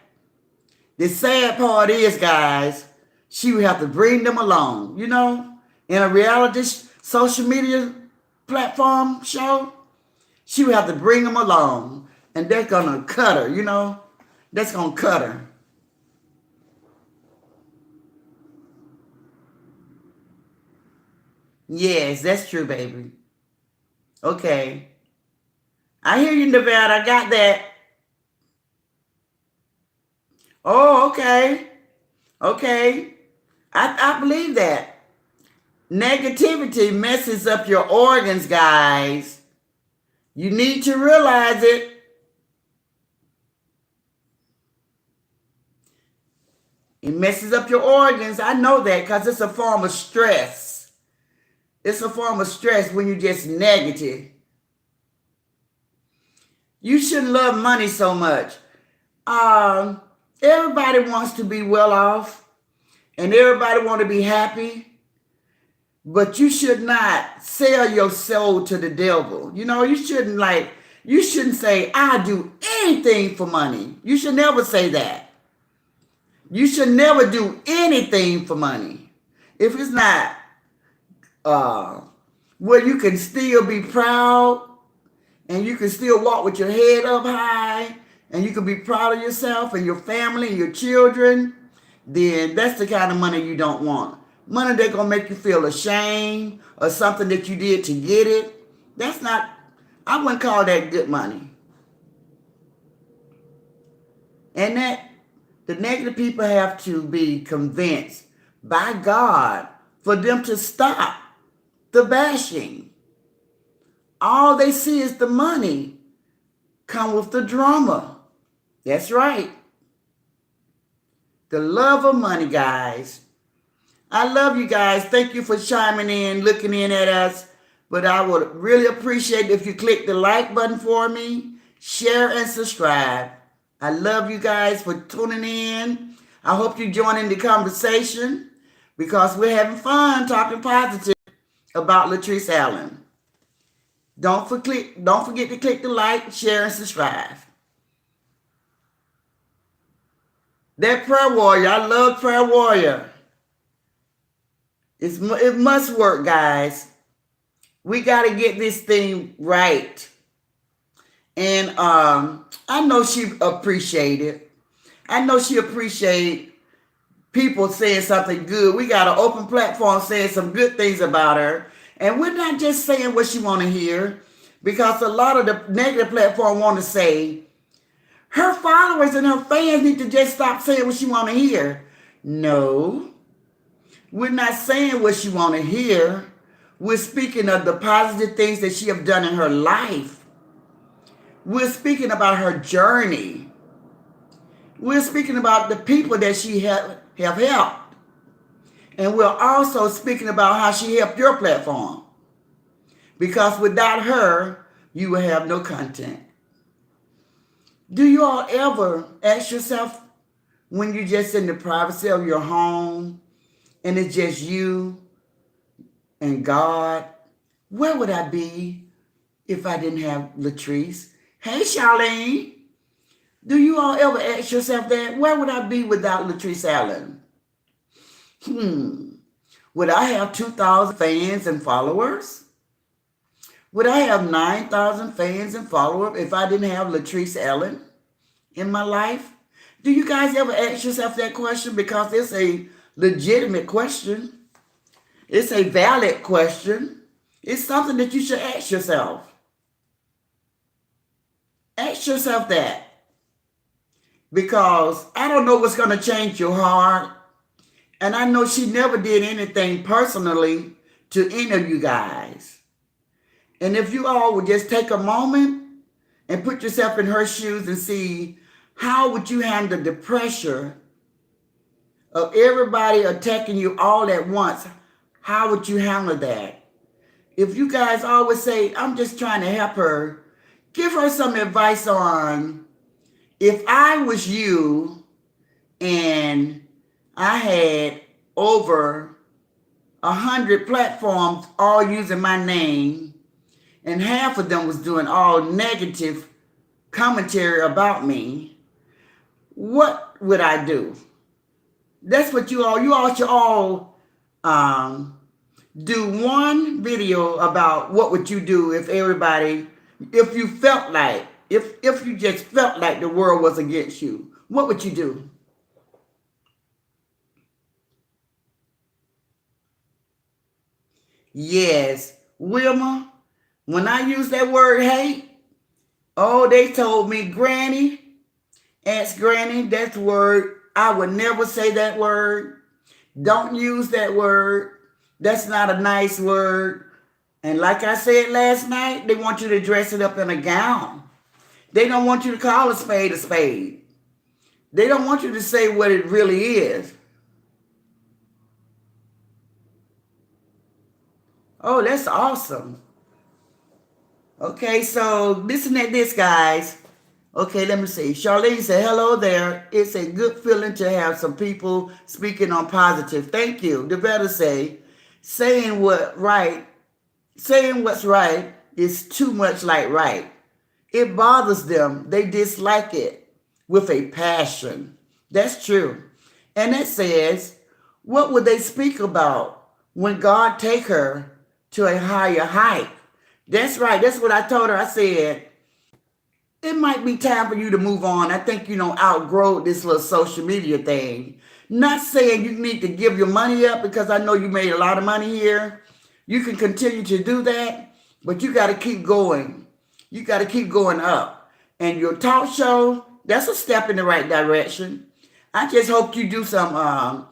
the sad part is, guys, she would have to bring them along, you know, in a reality social media platform show. She would have to bring them along, and they're going to cut her, you know. That's going to cut her. Yes, that's true, baby. Okay. I hear you, Nevada. I got that. Oh, okay. Okay. I believe that. Negativity messes up your organs, guys. You need to realize it. It messes up your organs. I know that because it's a form of stress. It's a form of stress when you're just negative. You shouldn't love money so much. Everybody wants to be well off, and everybody want to be happy. But you should not sell your soul to the devil. You know, you shouldn't say, I'll do anything for money. You should never say that. You should never do anything for money. If it's not where you can still be proud and you can still walk with your head up high and you can be proud of yourself and your family and your children, then that's the kind of money you don't want. Money that's going to make you feel ashamed or something that you did to get it. That's not, I wouldn't call that good money. And that the negative people have to be convinced by God for them to stop the bashing. All they see is the money come with the drama. That's right. The love of money, guys. I love you guys. Thank you for chiming in, looking in at us. But I would really appreciate if you click the like button for me, share and subscribe. I love you guys for tuning in. I hope you join in the conversation because we're having fun talking positive about Latrice Allen. Don't forget to click the like, share, and subscribe. That prayer warrior, I love prayer warrior. It must work, guys. We got to get this thing right. And I know she appreciated. I know she appreciate people saying something good. We got an open platform saying some good things about her. And we're not just saying what she want to hear, because a lot of the negative platform want to say, her followers and her fans need to just stop saying what she want to hear. No, we're not saying what she want to hear. We're speaking of the positive things that she have done in her life. We're speaking about her journey. We're speaking about the people that she have helped. And we're also speaking about how she helped your platform. Because without her, you will have no content. Do you all ever ask yourself, when you're just in the privacy of your home and it's just you and God? Where would I be if I didn't have Latrice? Hey, Charlene, do you all ever ask yourself that? Where would I be without Latrice Allen? Would I have 2,000 fans and followers? Would I have 9,000 fans and followers if I didn't have Latrice Allen in my life? Do you guys ever ask yourself that question? Because it's a legitimate question. It's a valid question. It's something that you should ask yourself. Ask yourself that. Because I don't know what's going to change your heart. And I know she never did anything personally to any of you guys. And if you all would just take a moment and put yourself in her shoes and see, how would you handle the pressure of everybody attacking you all at once? How would you handle that? If you guys always say, I'm just trying to help her, give her some advice on, if I was you and I had over 100 platforms all using my name, and half of them was doing all negative commentary about me, what would I do? That's what you all should all do one video about what would you do if you felt like, if you just felt like the world was against you, what would you do? Yes, Wilma, when I use that word hate, oh, they told me, Granny, ask Granny, that's the word. I would never say that word. Don't use that word. That's not a nice word. And like I said last night, they want you to dress it up in a gown. They don't want you to call a spade a spade. They don't want you to say what it really is. Oh, that's awesome. Okay, so listen at this, guys. Okay, let me see. Charlene said, hello there. It's a good feeling to have some people speaking on positive. Thank you. The better say, saying what's right is too much like right. It bothers them. They dislike it with a passion. That's true. And it says, what would they speak about when God take her to a higher height? That's right. That's what I told her. I said, it might be time for you to move on. I think, outgrow this little social media thing. Not saying you need to give your money up, because I know you made a lot of money here. You can continue to do that, but you got to keep going. You got to keep going up. And your talk show, that's a step in the right direction. I just hope you do some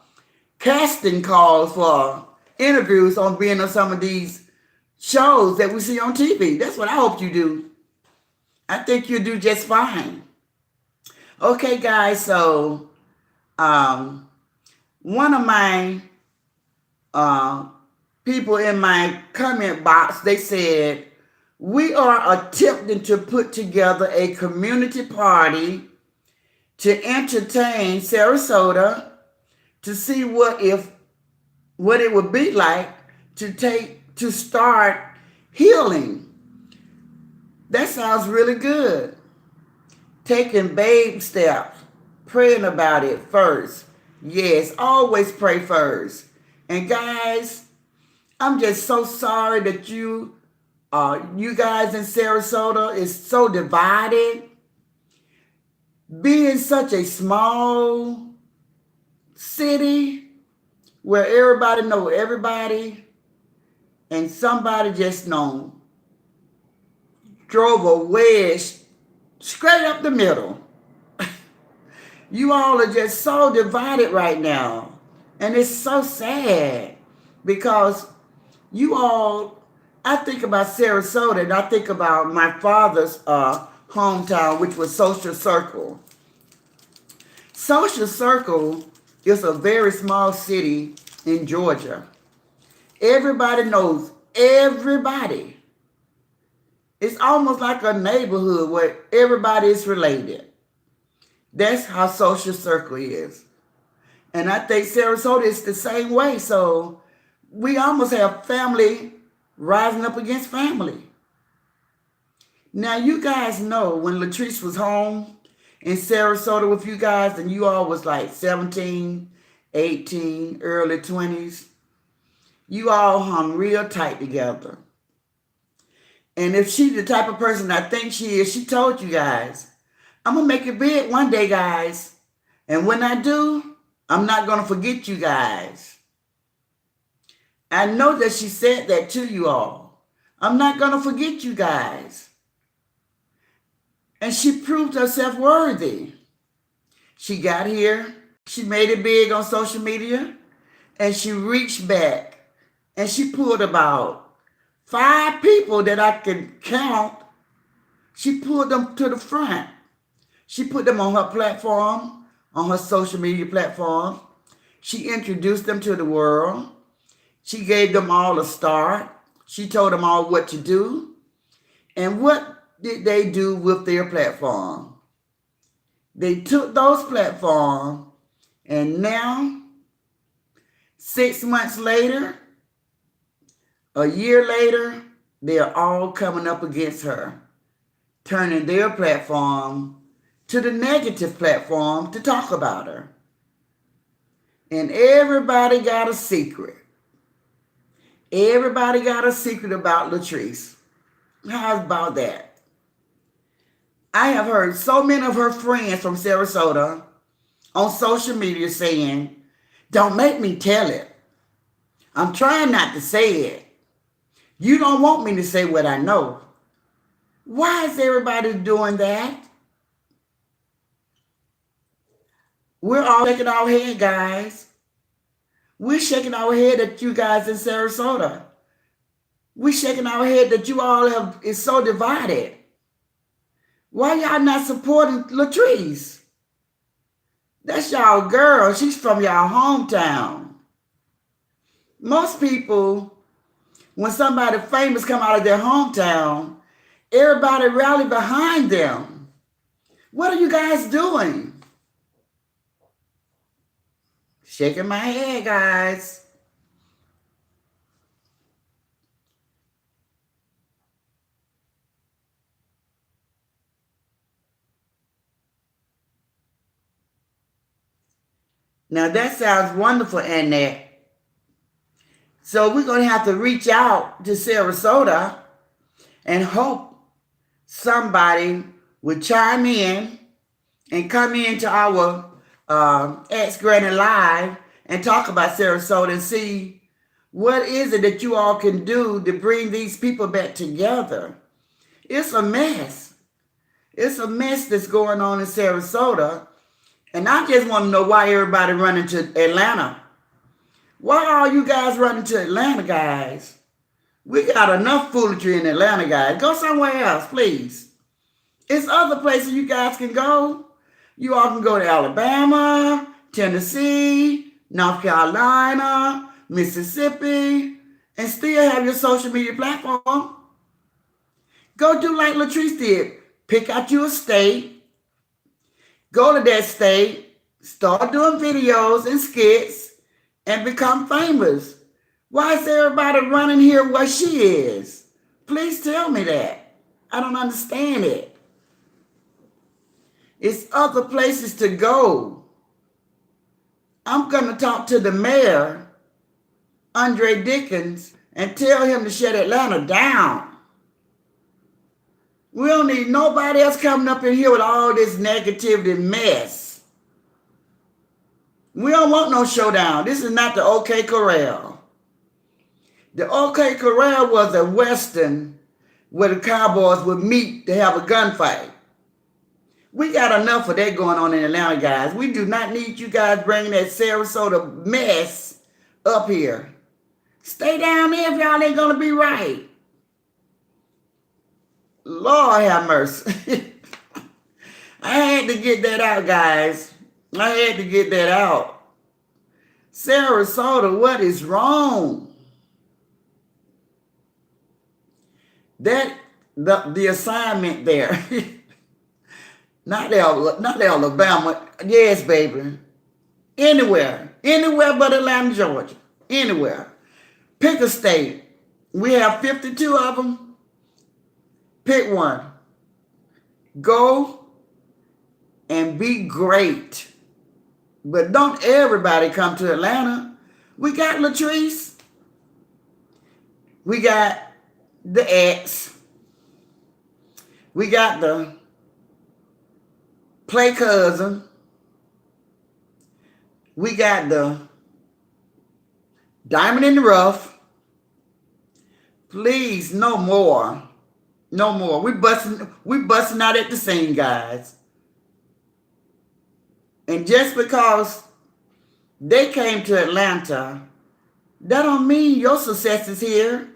casting calls for interviews on being on some of these shows that we see on TV. That's what I hope you do. I think you'll do just fine. Okay, guys, so one of my people in my comment box, they said, we are attempting to put together a community party to entertain Sarasota, to see what it would be like to start healing. That sounds really good. Taking baby steps, praying about it first. Yes, always pray first. And guys, I'm just so sorry that you guys in Sarasota is so divided. Being such a small city where everybody know everybody, and somebody just drove a wedge straight up the middle. You all are just so divided right now. And it's so sad, because you all, I think about Sarasota and I think about my father's hometown, which was Social Circle. Social Circle is a very small city in Georgia. Everybody knows everybody. It's almost like a neighborhood where everybody is related. That's how social circle is. And I think Sarasota is the same way. So we almost have family rising up against family. Now, you guys know when Latrice was home in Sarasota with you guys, and you all was like 17, 18, early 20s, you all hung real tight together. And if she's the type of person I think she is, she told you guys, I'm going to make it big one day, guys. And when I do, I'm not going to forget you guys. I know that she said that to you all. I'm not going to forget you guys. And she proved herself worthy. She got here. She made it big on social media. And she reached back. And she pulled about 5 people that I can count. She pulled them to the front. She put them on her platform, on her social media platform. She introduced them to the world. She gave them all a start. She told them all what to do. And what did they do with their platform? They took those platforms, and now, 6 months later, a year later, they are all coming up against her, turning their platform to the negative platform to talk about her. And everybody got a secret. Everybody got a secret about Latrice. How about that? I have heard so many of her friends from Sarasota on social media saying, don't make me tell it. I'm trying not to say it. You don't want me to say what I know. Why is everybody doing that? We're all shaking our head, guys. We're shaking our head at you guys in Sarasota. We're shaking our head that you all is so divided. Why y'all not supporting Latrice? That's y'all girl. She's from y'all hometown. Most people, when somebody famous come out of their hometown, everybody rally behind them. What are you guys doing? Shaking my head, guys. Now that sounds wonderful, Annette. So we're going to have to reach out to Sarasota and hope somebody would chime in and come into our Ask Granny Live and talk about Sarasota and see what is it that you all can do to bring these people back together. It's a mess. It's a mess that's going on in Sarasota. And I just want to know why everybody running to Atlanta. Why are you guys running to Atlanta, guys? We got enough foolery in Atlanta, guys. Go somewhere else, please. It's other places you guys can go. You all can go to Alabama, Tennessee, North Carolina, Mississippi, and still have your social media platform. Go do like Latrice did. Pick out you a state. Go to that state, start doing videos and skits, and become famous. Why is everybody running here where she is? Please tell me that. I don't understand it. It's other places to go. I'm going to talk to the mayor, Andre Dickens, and tell him to shut Atlanta down. We don't need nobody else coming up in here with all this negativity mess. We don't want no showdown. This is not the OK Corral. The OK Corral was a Western where the cowboys would meet to have a gunfight. We got enough of that going on in Atlanta, guys. We do not need you guys bringing that Sarasota mess up here. Stay down there if y'all ain't going to be right. Lord have mercy. I had to get that out, guys. I had to get that out. Sarasota, what is wrong? The assignment there. Not Alabama. Yes, baby. Anywhere. Anywhere but Atlanta, Georgia. Anywhere. Pick a state. We have 52 of them. Pick one. Go and be great. But don't everybody come to Atlanta. We got Latrice. We got the ex. We got the play cousin. We got the diamond in the rough. Please, no more. No more. We busting out at the seam, guys. And just because they came to Atlanta, that don't mean your success is here.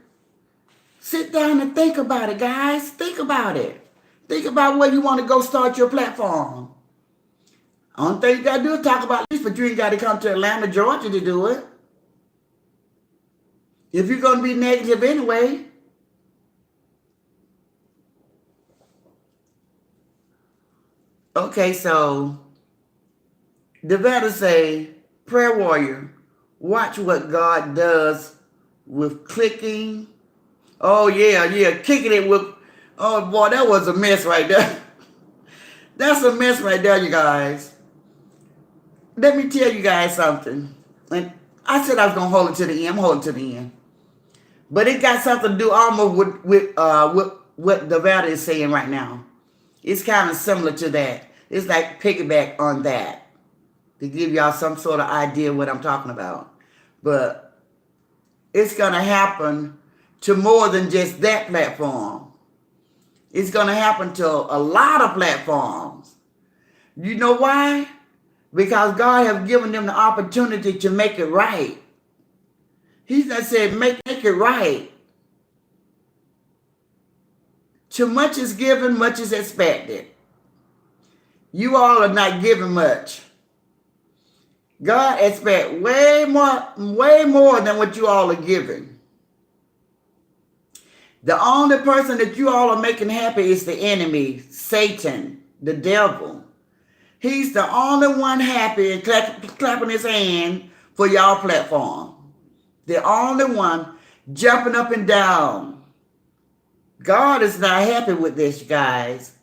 Sit down and think about it, guys. Think about it. Think about where you want to go start your platform. Only thing you got to do is talk about this, but you ain't got to come to Atlanta, Georgia to do it. If you're going to be negative anyway. Okay, so the better say, prayer warrior, watch what God does with clicking. Oh, yeah, kicking it with, oh, boy, that was a mess right there. That's a mess right there, you guys. Let me tell you guys something. And I said I was going to hold it to the end. I'm holding to the end. But it got something to do almost with what Devada is saying right now. It's kind of similar to that. It's like piggyback on that to give y'all some sort of idea what I'm talking about. But it's going to happen to more than just that platform. It's going to happen to a lot of platforms. You know why? Because God has given them the opportunity to make it right. He just said, make it right. Too much is given, much is expected. You all are not giving much. God expects way more than what you all are giving. The only person that you all are making happy is the enemy, Satan, the devil. He's the only one happy and clapping his hand for y'all platform. The only one jumping up and down. God is not happy with this, guys.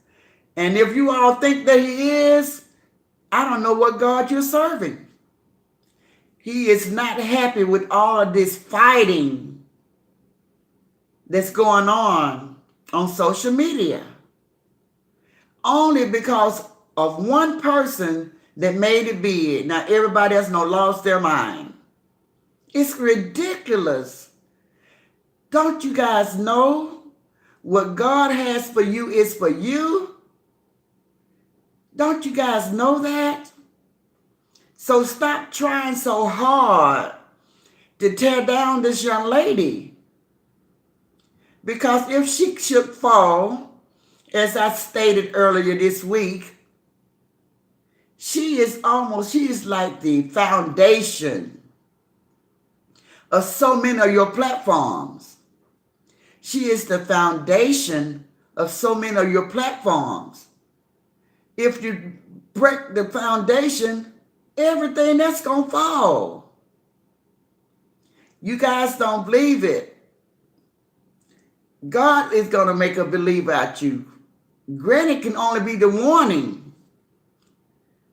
And if you all think that he is, I don't know what God you're serving. He is not happy with all of this fighting that's going on social media. Only because of one person that made it big. Now everybody else lost their mind. It's ridiculous. Don't you guys know what God has for you is for you? Don't you guys know that? So stop trying so hard to tear down this young lady. Because if she should fall, as I stated earlier this week, she is like the foundation of so many of your platforms. She is the foundation of so many of your platforms. If you break the foundation, everything that's going to fall. You guys don't believe it. God is going to make a believer out you. Granted can only be the warning.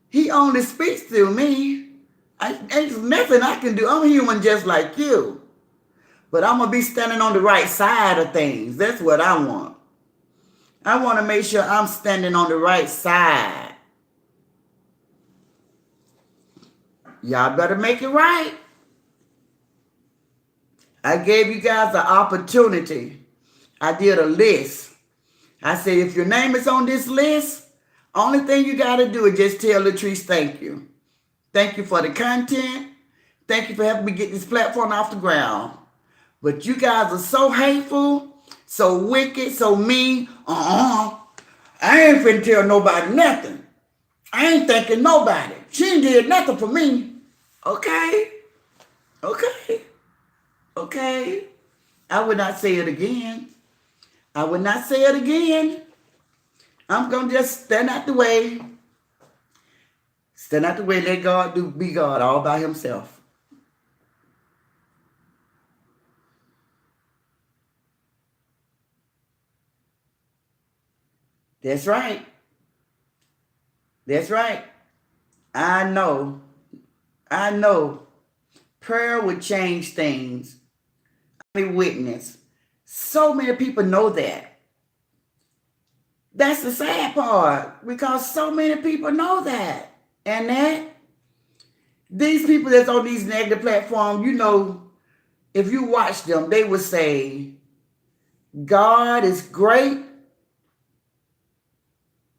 He only speaks through me. Ain't nothing I can do. I'm human just like you. But I'm going to be standing on the right side of things. That's what I want. I want to make sure I'm standing on the right side. Y'all better make it right. I gave you guys an opportunity. I did a list. I said, if your name is on this list, only thing you got to do is just tell Latrice thank you. Thank you for the content. Thank you for helping me get this platform off the ground. But you guys are so hateful, so wicked, so mean. I ain't finna tell nobody nothing. I ain't thanking nobody. She ain't did nothing for me. Okay. I would not say it again. I'm going to just stand out the way. Stand out the way, let God be God all by himself. That's right. That's right. I know. I know. Prayer would change things. I witness. So many people know that. That's the sad part, because so many people know that. And that these people that's on these negative platforms, you know, if you watch them, they would say, God is great.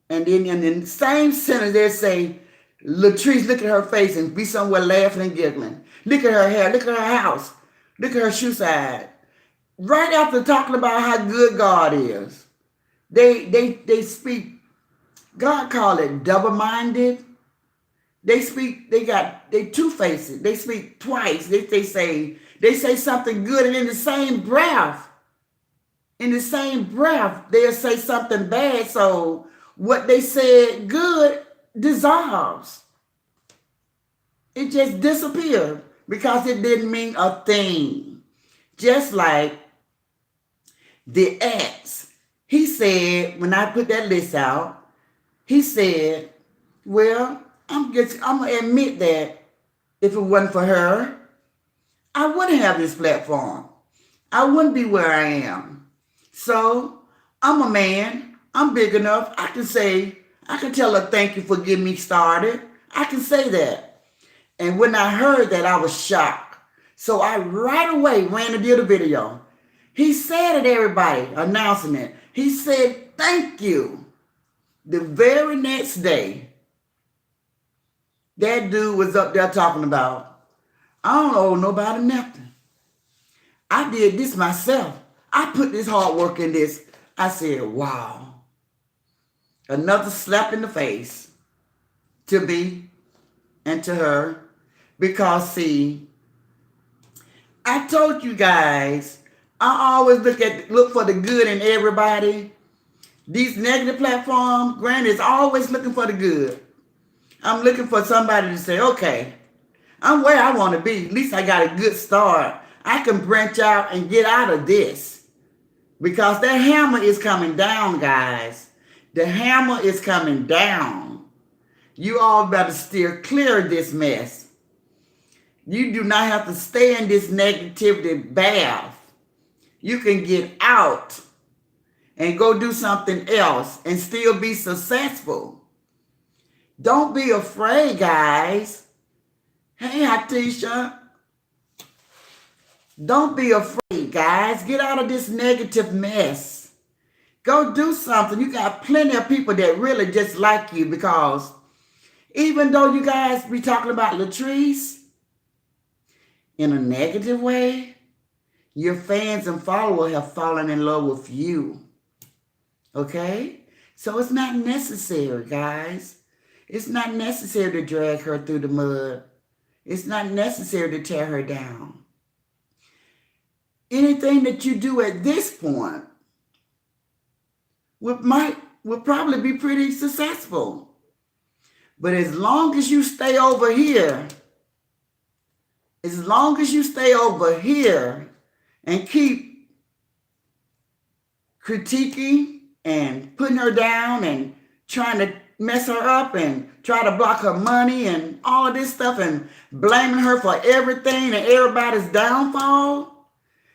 And then in the same sentence, they say, Latrice, look at her face and be somewhere laughing and giggling. Look at her hair. Look at her house. Look at her shoe size. Right after talking about how good God is, they speak, God called it double-minded. They two-faced. They speak twice. They say something good, and in the same breath, they'll say something bad. So what they said good dissolves. It just disappeared because it didn't mean a thing. Just like the ex. He said, when I put that list out, he said, well, I'm going to admit that if it wasn't for her, I wouldn't have this platform. I wouldn't be where I am. So I'm a man. I'm big enough. I can tell her thank you for getting me started. I can say that. And when I heard that, I was shocked. So I right away ran and did a video. He said it, everybody, announcing it. He said, thank you. The very next day, that dude was up there talking about, I don't owe nobody nothing. I did this myself. I put this hard work in this. I said, wow. Another slap in the face to me and to her. Because, see, I told you guys, I always look for the good in everybody. These negative platforms, Granny is always looking for the good. I'm looking for somebody to say, okay, I'm where I want to be. At least I got a good start. I can branch out and get out of this. Because that hammer is coming down, guys. The hammer is coming down. You all better steer clear of this mess. You do not have to stay in this negativity bath. You can get out and go do something else and still be successful. Don't be afraid, guys. Hey, Hatisha. Don't be afraid, guys. Get out of this negative mess. Go do something. You got plenty of people that really just like you, because even though you guys be talking about Latrice in a negative way, your fans and followers have fallen in love with you. Okay? So it's not necessary, guys. It's not necessary to drag her through the mud. It's not necessary to tear her down. Anything that you do at this point will probably be pretty successful. But as long as you stay over here, and keep critiquing and putting her down and trying to mess her up and try to block her money and all of this stuff and blaming her for everything and everybody's downfall,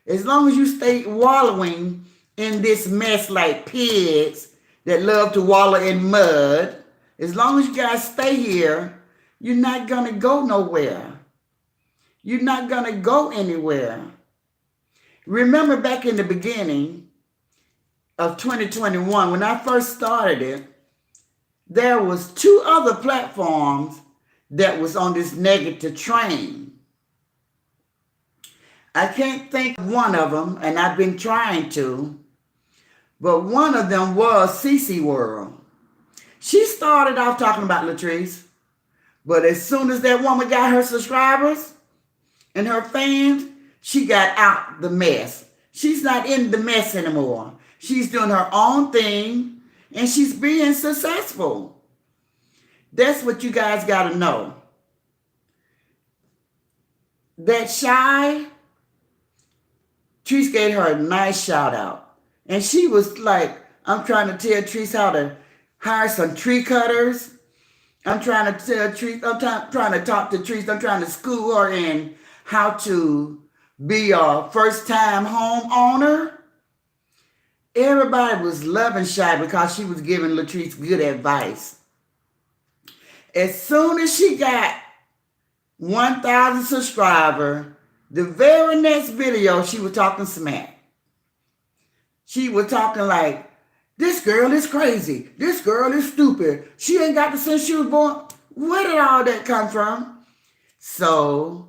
as long as you stay wallowing in this mess like pigs that love to wallow in mud, as long as you guys stay here, you're not going to go nowhere. You're not going to go anywhere. Remember back in the beginning of 2021, when I first started it, there was 2 other platforms that was on this negative train. I can't think of one of them, and I've been trying to, but one of them was CC World. She started off talking about Latrice, but as soon as that woman got her subscribers and her fans, she got out the mess. She's not in the mess anymore. She's doing her own thing, And she's being successful. That's what you guys got to know. That Shy, Treese gave her a nice shout out. And she was like, I'm trying to tell Treese how to hire some tree cutters. I'm trying to tell Treese, trying to talk to Treese. I'm trying to school her in how to be a first-time homeowner. Everybody was loving Shy because she was giving Latrice good advice. As soon as she got 1,000 subscribers, the very next video, she was talking smack. She was talking like, this girl is crazy. This girl is stupid. She ain't got the sense she was born. Where did all that come from? So,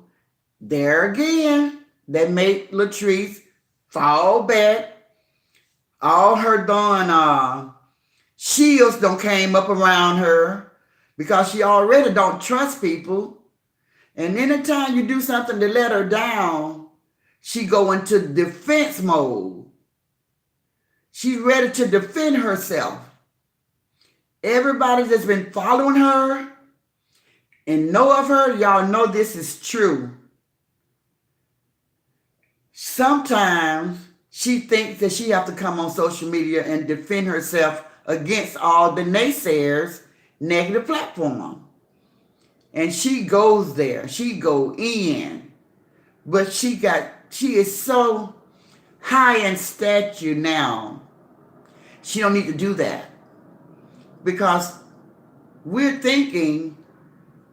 there again, that made Latrice fall back. All her darn shields don't came up around her because she already don't trust people. And anytime you do something to let her down, she go into defense mode. She's ready to defend herself. Everybody that's been following her and know of her, y'all know this is true. Sometimes she thinks that she have to come on social media and defend herself against all the naysayers' negative platform. And she goes there. She go in. But she is so high in stature now. She don't need to do that. Because we're thinking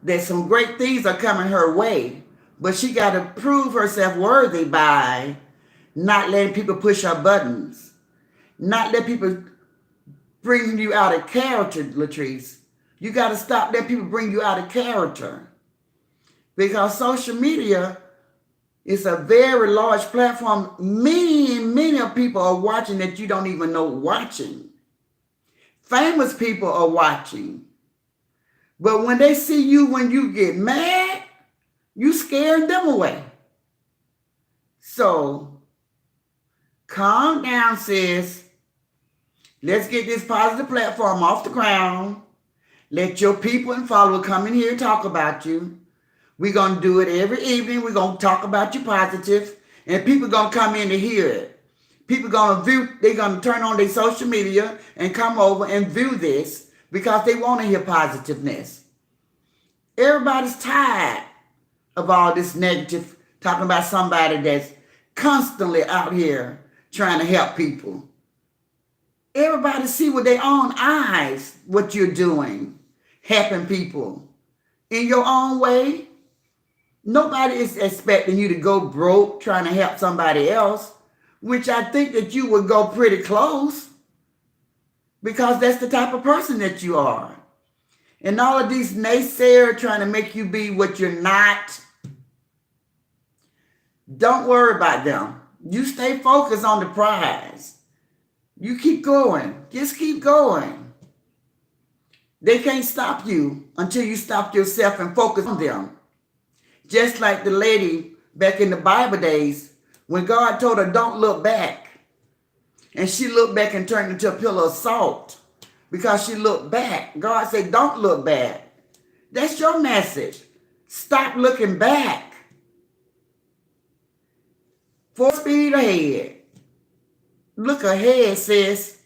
that some great things are coming her way. But she got to prove herself worthy by not letting people push her buttons. Not let people bring you out of character, Latrice. You got to stop letting people bring you out of character. Because social media is a very large platform. Many of people are watching that you don't even know watching. Famous people are watching. But when they see you when you get mad, you scaring them away. So, calm down, sis. Let's get this positive platform off the ground. Let your people and followers come in here and talk about you. We're going to do it every evening. We're going to talk about you positive. And people going to come in to hear it. People going to view, they're going to turn on their social media and come over and view this because they want to hear positiveness. Everybody's tired of all this negative, talking about somebody that's constantly out here trying to help people. Everybody see with their own eyes what you're doing, helping people in your own way. Nobody is expecting you to go broke trying to help somebody else, which I think that you would go pretty close because that's the type of person that you are. And all of these naysayers trying to make you be what you're not, don't worry about them. You stay focused on the prize. You keep going. Just keep going. They can't stop you until you stop yourself and focus on them. Just like the lady back in the Bible days, when God told her, don't look back. And she looked back and turned into a pillar of salt because she looked back. God said, don't look back. That's your message. Stop looking back. Full speed ahead. Look ahead, sis.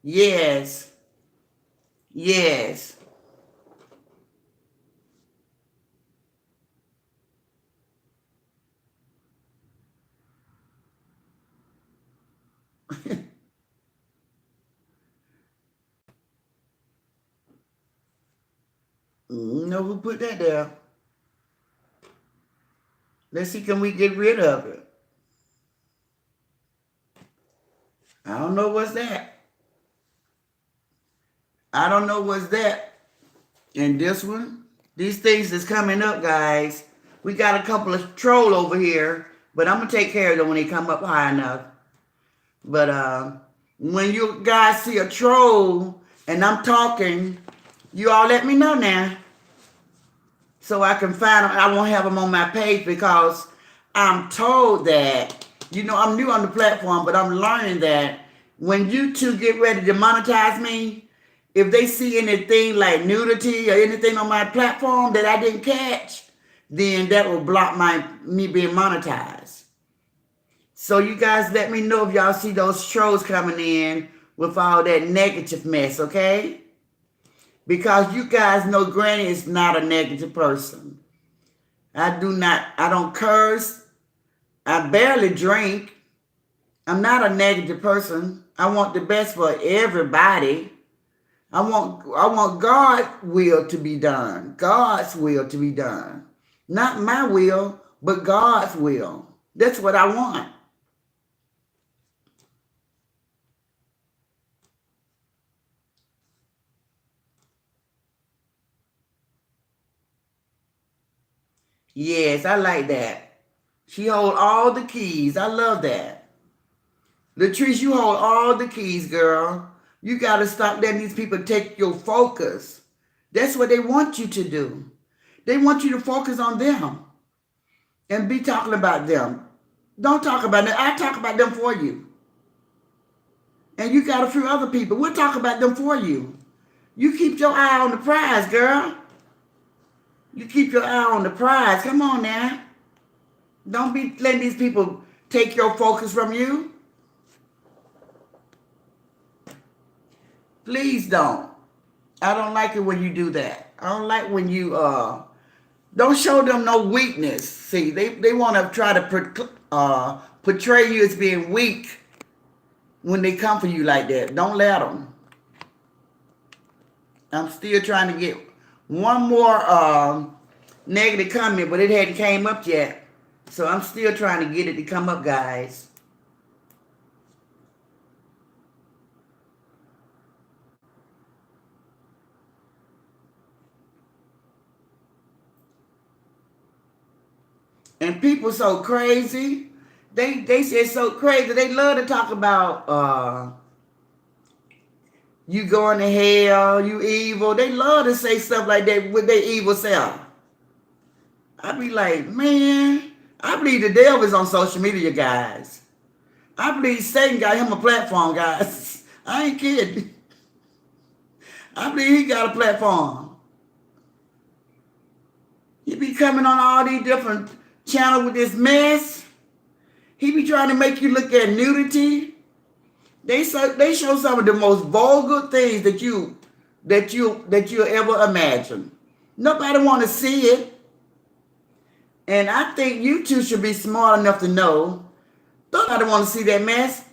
Yes. Yes. No, who put that there? Let's see, can we get rid of it? I don't know what's that. I don't know what's that. And this one, these things is coming up, guys. We got a couple of troll over here, but I'm going to take care of them when they come up high enough. But when you guys see a troll and I'm talking, you all let me know now. So I can find them. I won't have them on my page because I'm told that You know, I'm new on the platform, but I'm learning that when YouTube get ready to monetize me, if they see anything like nudity or anything on my platform that I didn't catch, then that will block me being monetized. So you guys let me know if y'all see those trolls coming in with all that negative mess, okay? Because you guys know Granny is not a negative person. I don't curse. I barely drink. I'm not a negative person. I want the best for everybody. I want God's will to be done. God's will to be done. Not my will, but God's will. That's what I want. Yes, I like that. She hold all the keys. I love that. Latrice, you hold all the keys, girl. You got to stop letting these people take your focus. That's what they want you to do. They want you to focus on them and be talking about them. Don't talk about them. I talk about them for you. And you got a few other people. We'll talk about them for you. You keep your eye on the prize, girl. You keep your eye on the prize. Come on now. Don't be letting these people take your focus from you. Please don't. I don't like it when you do that. I don't like when you don't show them no weakness. See, they want to try to portray you as being weak when they come for you like that. Don't let them. I'm still trying to get one more negative comment, but it hadn't came up yet. So I'm still trying to get it to come up, guys. And people so crazy. They say so crazy. They love to talk about you going to hell, you evil. They love to say stuff like that with their evil self. I be like, man, I believe the devil is on social media, guys. I believe Satan got him a platform, guys. I ain't kidding. I believe he got a platform. He be coming on all these different channels with this mess. He be trying to make you look at nudity. They show some of the most vulgar things that you'll ever imagine. Nobody want to see it. And I think you two should be smart enough to know nobody want to see that mess.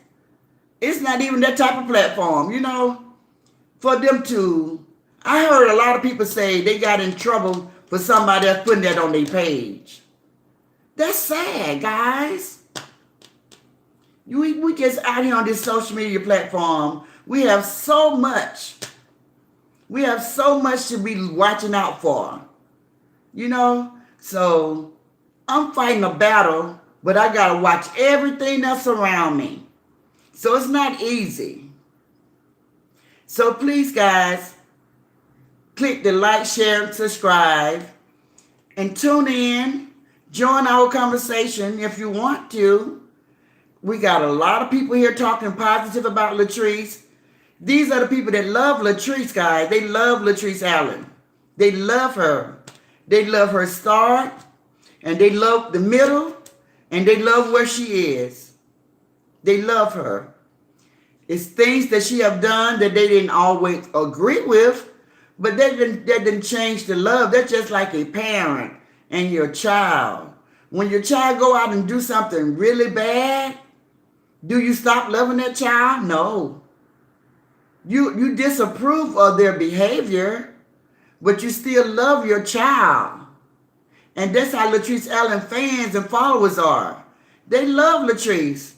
It's not even that type of platform, you know, for them to. I heard a lot of people say they got in trouble for somebody else putting that on their page. That's sad, guys. We just out here on this social media platform. We have so much. We have so much to be watching out for. You know? So I'm fighting a battle, but I gotta watch everything that's around me. So it's not easy. So please, guys, click the like, share, and subscribe. And tune in. Join our conversation if you want to. We got a lot of people here talking positive about Latrice. These are the people that love Latrice, guys. They love Latrice Allen. They love her. They love her start, and they love the middle, and they love where she is. They love her. It's things that she have done that they didn't always agree with, but that didn't change the love. They're just like a parent and your child. When your child go out and do something really bad, do you stop loving that child? No. You disapprove of their behavior, but you still love your child. And that's how Latrice Allen fans and followers are. They love Latrice.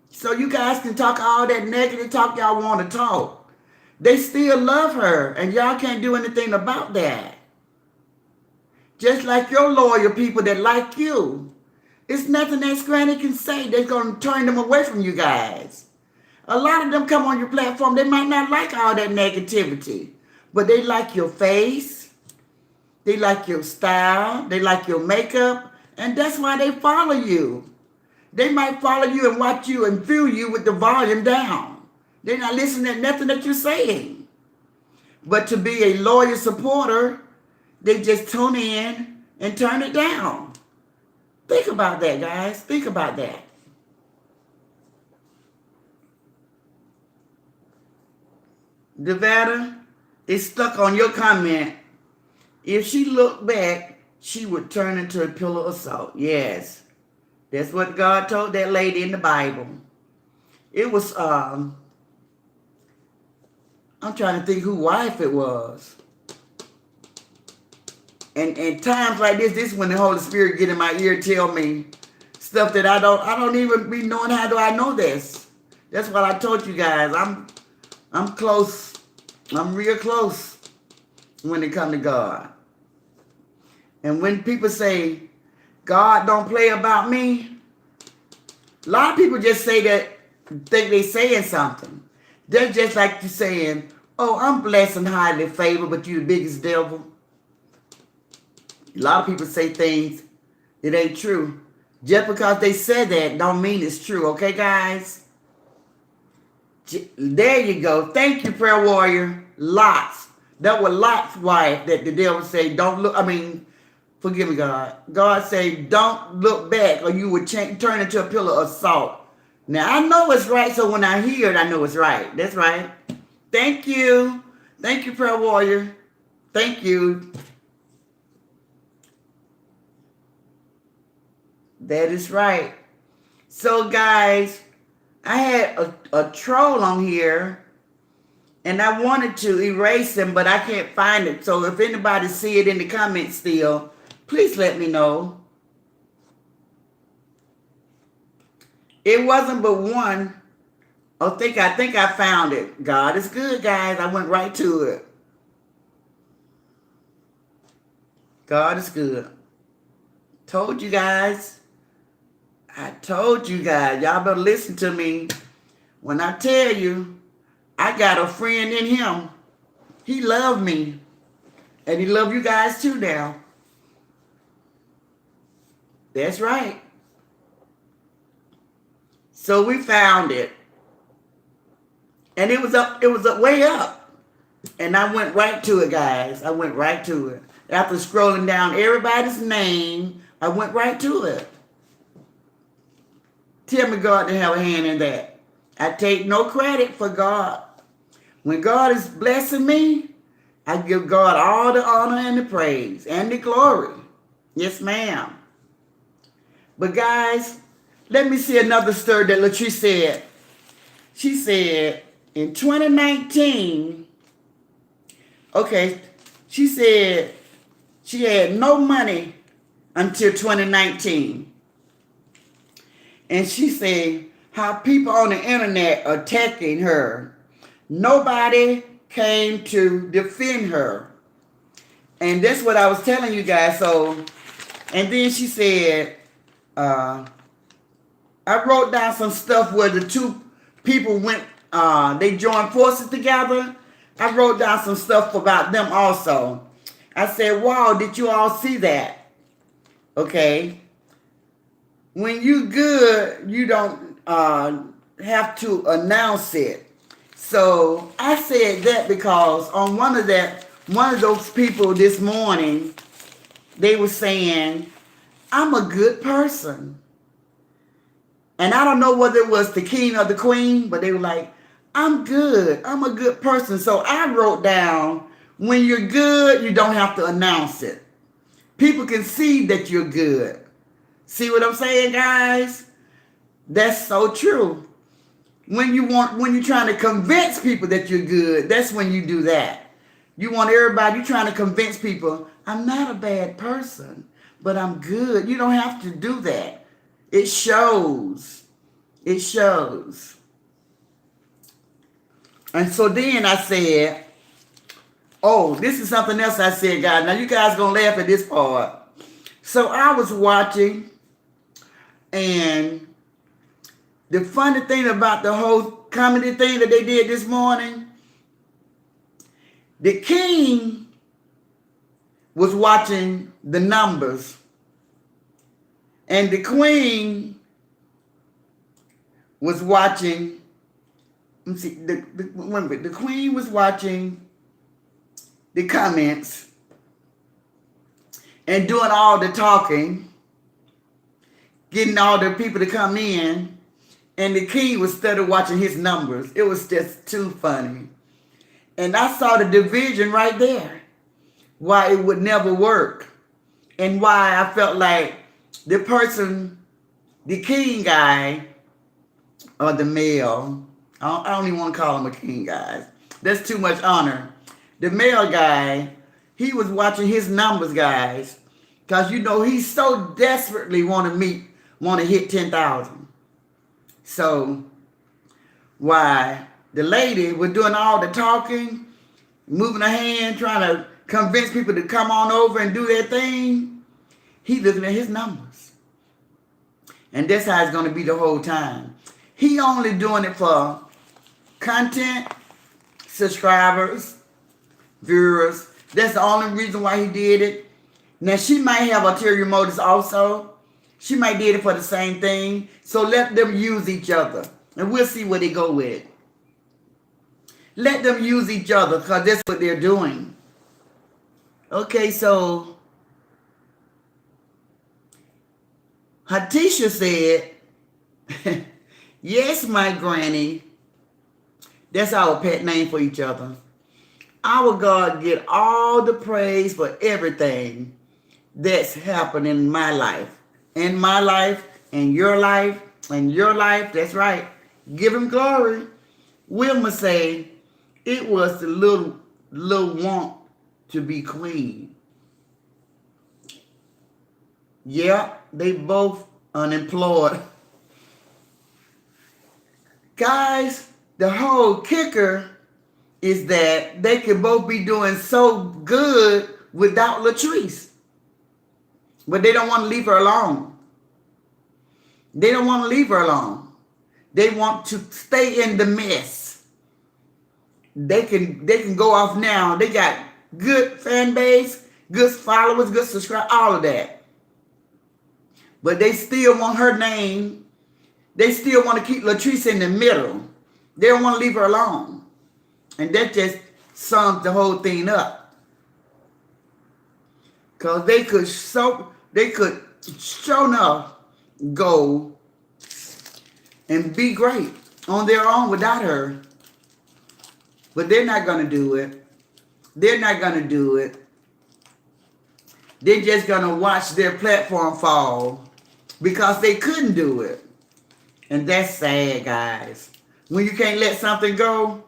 So you guys can talk all that negative talk y'all want to talk. They still love her, and y'all can't do anything about that. Just like your loyal people that like you. It's nothing that Granny can say that's going to turn them away from you guys. A lot of them come on your platform, they might not like all that negativity, but they like your face, they like your style, they like your makeup, and that's why they follow you. They might follow you and watch you and view you with the volume down. They're not listening to nothing that you're saying. But to be a loyal supporter, they just tune in and turn it down. Think about that, guys. Think about that. Devada is stuck on your comment. If she looked back, she would turn into a pillar of salt. Yes. That's what God told that lady in the Bible. It was, I'm trying to think who wife it was. And times like this is when the Holy Spirit get in my ear, tell me stuff that I don't even be knowing. How do I know this? That's what I told you guys. I'm close. I'm real close when it comes to God. And when people say, God don't play about me, a lot of people just say that, think they saying something. They're just like you saying, oh, I'm blessed and highly favored, but you the biggest devil. A lot of people say things that ain't true. Just because they said that don't mean it's true, okay, guys? There you go. Thank you, prayer warrior. Lot's. That was Lot's wife that the devil said, don't look, forgive me, God. God said, don't look back or you would turn into a pillar of salt. Now, I know it's right, so when I hear it, I know it's right. That's right. Thank you. Thank you, prayer warrior. Thank you. That is right. So, guys, I had a troll on here, and I wanted to erase him, but I can't find it. So if anybody see it in the comments still, please let me know. It wasn't but one. I think I found it. God is good, guys. I went right to it. God is good. Told you guys. I told you guys. Y'all better listen to me. When I tell you, I got a friend in him. He loved me. And he loved you guys too now. That's right. So we found it. And it was up way up. And I went right to it, guys. I went right to it. After scrolling down everybody's name, I went right to it. Tell me God to have a hand in that. I take no credit for God. When God is blessing me, I give God all the honor and the praise and the glory. Yes, ma'am. But guys, let me see another story that Latrice said. She said in 2019, okay, she said she had no money until 2019. And she said how people on the internet are attacking her. Nobody came to defend her. And that's what I was telling you guys. So, and then she said, I wrote down some stuff where the two people went, they joined forces together. I wrote down some stuff about them also. I said, wow, did you all see that? Okay. When you good, you don't have to announce it. So I said that because on one of those people this morning, they were saying, I'm a good person. And I don't know whether it was the king or the queen, but they were like, I'm good. I'm a good person. So I wrote down, when you're good, you don't have to announce it. People can see that you're good. See what I'm saying, guys? That's so true. When you're trying to convince people that you're good, that's when you do that. You want everybody, you're trying to convince people, I'm not a bad person, but I'm good. You don't have to do that. It shows. It shows. And so then I said, oh, this is something else I said, guys. Now you guys gonna laugh at this part. So I was watching, and the funny thing about the whole comedy thing that they did this morning, the king was watching the numbers, and the queen was watching, let's see, the queen was watching the comments and doing all the talking, getting all the people to come in, and the king was studying watching his numbers. It was just too funny. And I saw the division right there, why it would never work, and why I felt like the person, the king guy, or the male, I don't even want to call him a king, guys. That's too much honor. The male guy, he was watching his numbers, guys, because you know he so desperately want to hit 10,000. So why the lady was doing all the talking, moving her hand, trying to convince people to come on over and do their thing, he looking at his numbers. And that's how it's going to be the whole time. He only doing it for content, subscribers, viewers. That's the only reason why he did it. Now, she might have ulterior motives also. She might did it for the same thing. So let them use each other. And we'll see where they go with it. Let them use each other because that's what they're doing. Okay, so Hatisha said, yes, my granny. That's our pet name for each other. Our God get all the praise for everything that's happened in my life. In my life, in your life, in your life. That's right. Give him glory. Wilma say, it was the little want to be queen. Yeah, they both unemployed. Guys, the whole kicker is that they could both be doing so good without Latrice. But they don't want to leave her alone. They don't want to leave her alone. They want to stay in the mess. They can go off now. They got good fan base, good followers, good subscribers, all of that. But they still want her name. They still want to keep Latrice in the middle. They don't want to leave her alone. And that just sums the whole thing up. Because they could sure enough go and be great on their own without her. But they're not going to do it. They're not going to do it. They're just going to watch their platform fall because they couldn't do it. And that's sad, guys. When you can't let something go,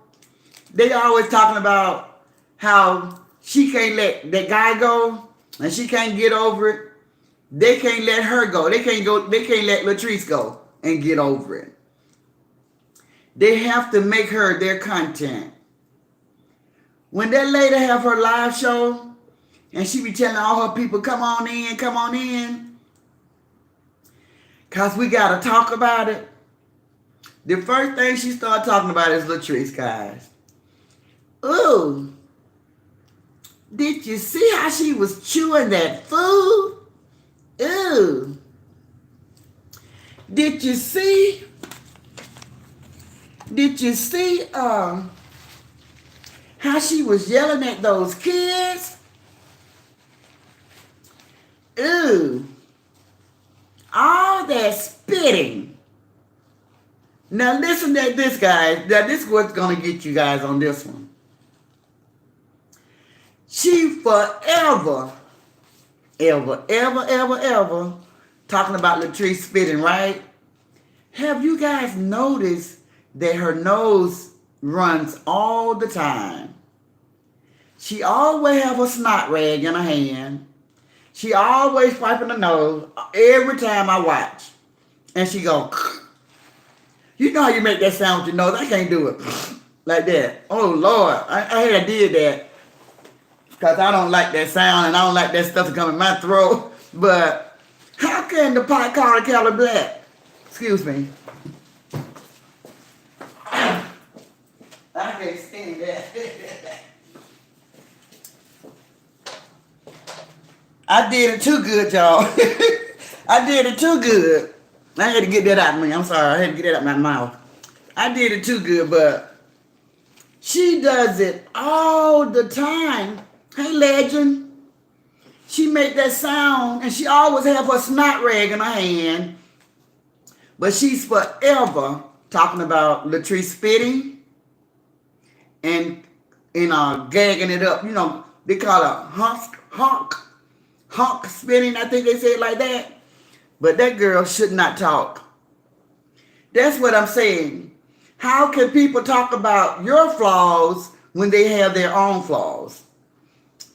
they always talking about how she can't let that guy go and she can't get over it. They can't let her go. They can't let Latrice go and get over it. They have to make her their content. When that lady have her live show and she be telling all her people, come on in, because we got to talk about it. The first thing she started talking about is Latrice, guys. Ooh, did you see how she was chewing that food? Ooh. Did you see how she was yelling at those kids? Ooh. All that spitting. Now listen to this, guys. Now this is what's going to get you guys on this one. She forever, ever talking about Latrice spitting, right? Have you guys noticed that her nose runs all the time? She always have a snot rag in her hand. She always wiping her nose every time I watch. And she go, you know how you make that sound with your nose? I can't do it like that. Oh, Lord. I did that because I don't like that sound and I don't like that stuff to come in my throat. But how can the pot calling Kelly Black? Excuse me. I can't stand that. I did it too good, y'all. I did it too good. I had to get that out of me. I'm sorry. I had to get that out of my mouth. I did it too good, but she does it all the time. Hey, legend. She make that sound, and she always have her snot rag in her hand. But she's forever talking about Latrice spitting and gagging it up. You know, they call it honk spitting. I think they say it like that. But that girl should not talk. That's what I'm saying. How can people talk about your flaws when they have their own flaws?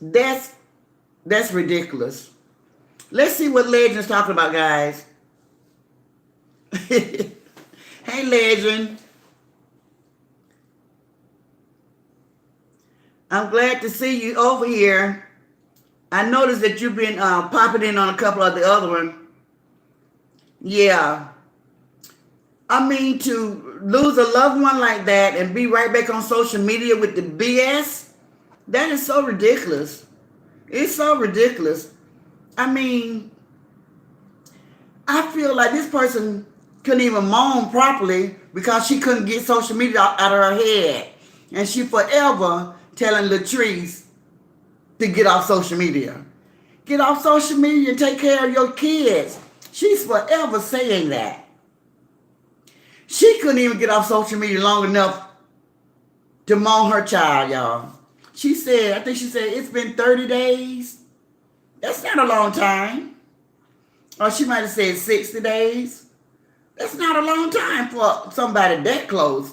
That's ridiculous. Let's see what Legend's talking about, guys. Hey, Legend. I'm glad to see you over here. I noticed that you've been popping in on a couple of the other ones. Yeah. I mean, to lose a loved one like that and be right back on social media with the BS, that is so ridiculous. It's so ridiculous. I mean, I feel like this person couldn't even moan properly because she couldn't get social media out of her head. And she forever telling Latrice to get off social media. Get off social media and take care of your kids. She's forever saying that. She couldn't even get off social media long enough to moan her child, y'all. She said, I think she said, it's been 30 days. That's not a long time. Or she might have said 60 days. That's not a long time for somebody that close.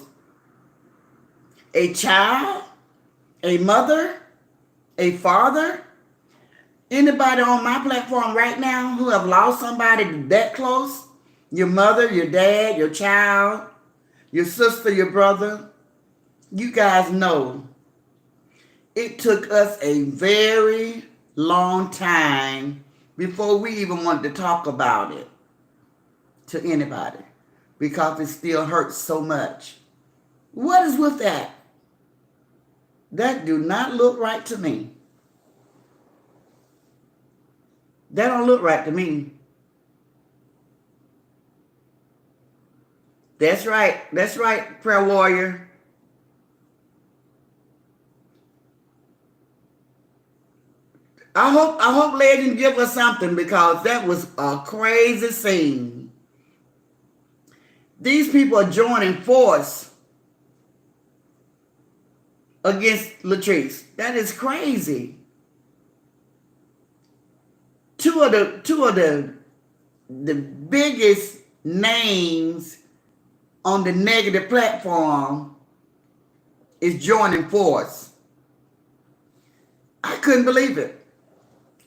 A child, a mother, a father. Anybody on my platform right now who have lost somebody that close? Your mother, your dad, your child, your sister, your brother. You guys know it took us a very long time before we even wanted to talk about it to anybody because it still hurts so much. What is with that? That do not look right to me. That don't look right to me. That's right. That's right, prayer warrior. I hope Legend give us something because that was a crazy scene. These people are joining force against Latrice. That is crazy. Two of the biggest names on the negative platform is joining force. I couldn't believe it.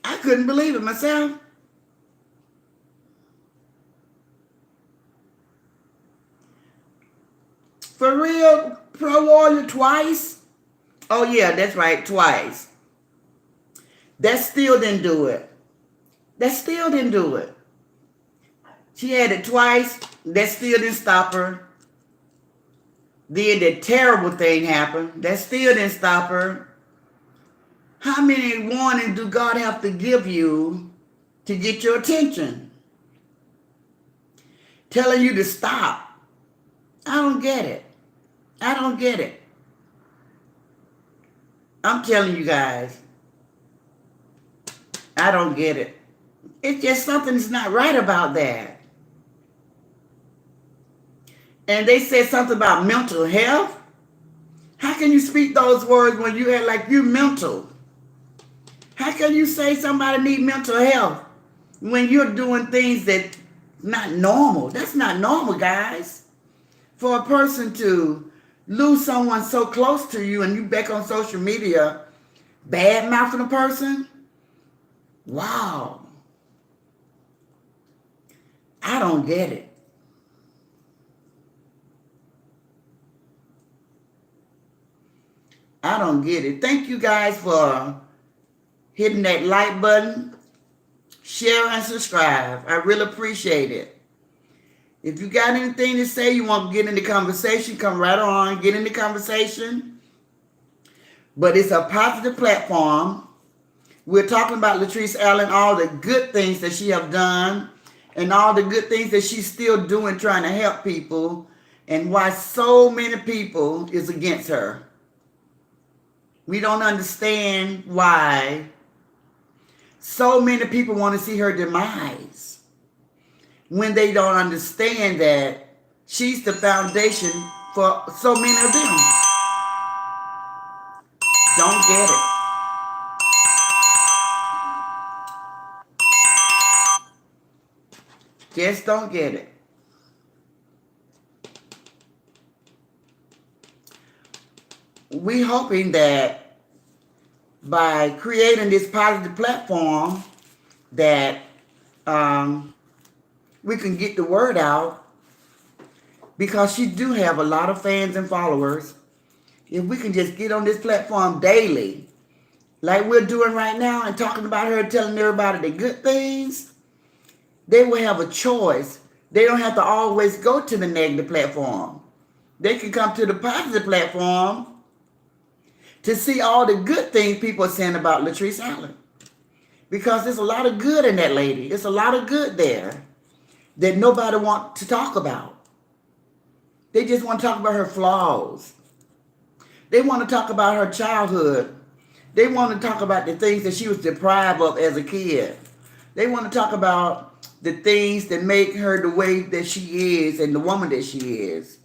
I couldn't believe it myself. For real, Pro Warrior twice? Oh yeah, that's right, twice. That still didn't do it. That still didn't do it. She had it twice. That still didn't stop her. Then the terrible thing happened. That still didn't stop her. How many warnings do God have to give you to get your attention? Telling you to stop. I don't get it. I don't get it. I'm telling you guys. I don't get it. It's just something's not right about that. And they said something about mental health. How can you speak those words when you act like you're mental? How can you say somebody need mental health when you're doing things that not normal? That's not normal, guys. For a person to lose someone so close to you and you back on social media bad mouthing a person, wow. I don't get it. I don't get it. Thank you guys for hitting that like button, share and subscribe. I really appreciate it. If you got anything to say, you want to get in the conversation, come right on, get in the conversation. But it's a positive platform. We're talking about Latrice Allen, all the good things that she have done, and all the good things that she's still doing trying to help people, and why so many people is against her. We don't understand why so many people want to see her demise when they don't understand that she's the foundation for so many of them. Don't get it. Just don't get it. We hoping that by creating this positive platform that we can get the word out, because she do have a lot of fans and followers. If we can just get on this platform daily, like we're doing right now, and talking about her, telling everybody the good things, they will have a choice. They don't have to always go to the negative platform. They can come to the positive platform to see all the good things people are saying about Latrice Allen. Because there's a lot of good in that lady. There's a lot of good there that nobody wants to talk about. They just want to talk about her flaws. They want to talk about her childhood. They want to talk about the things that she was deprived of as a kid. They want to talk about the things that make her the way that she is and the woman that she is.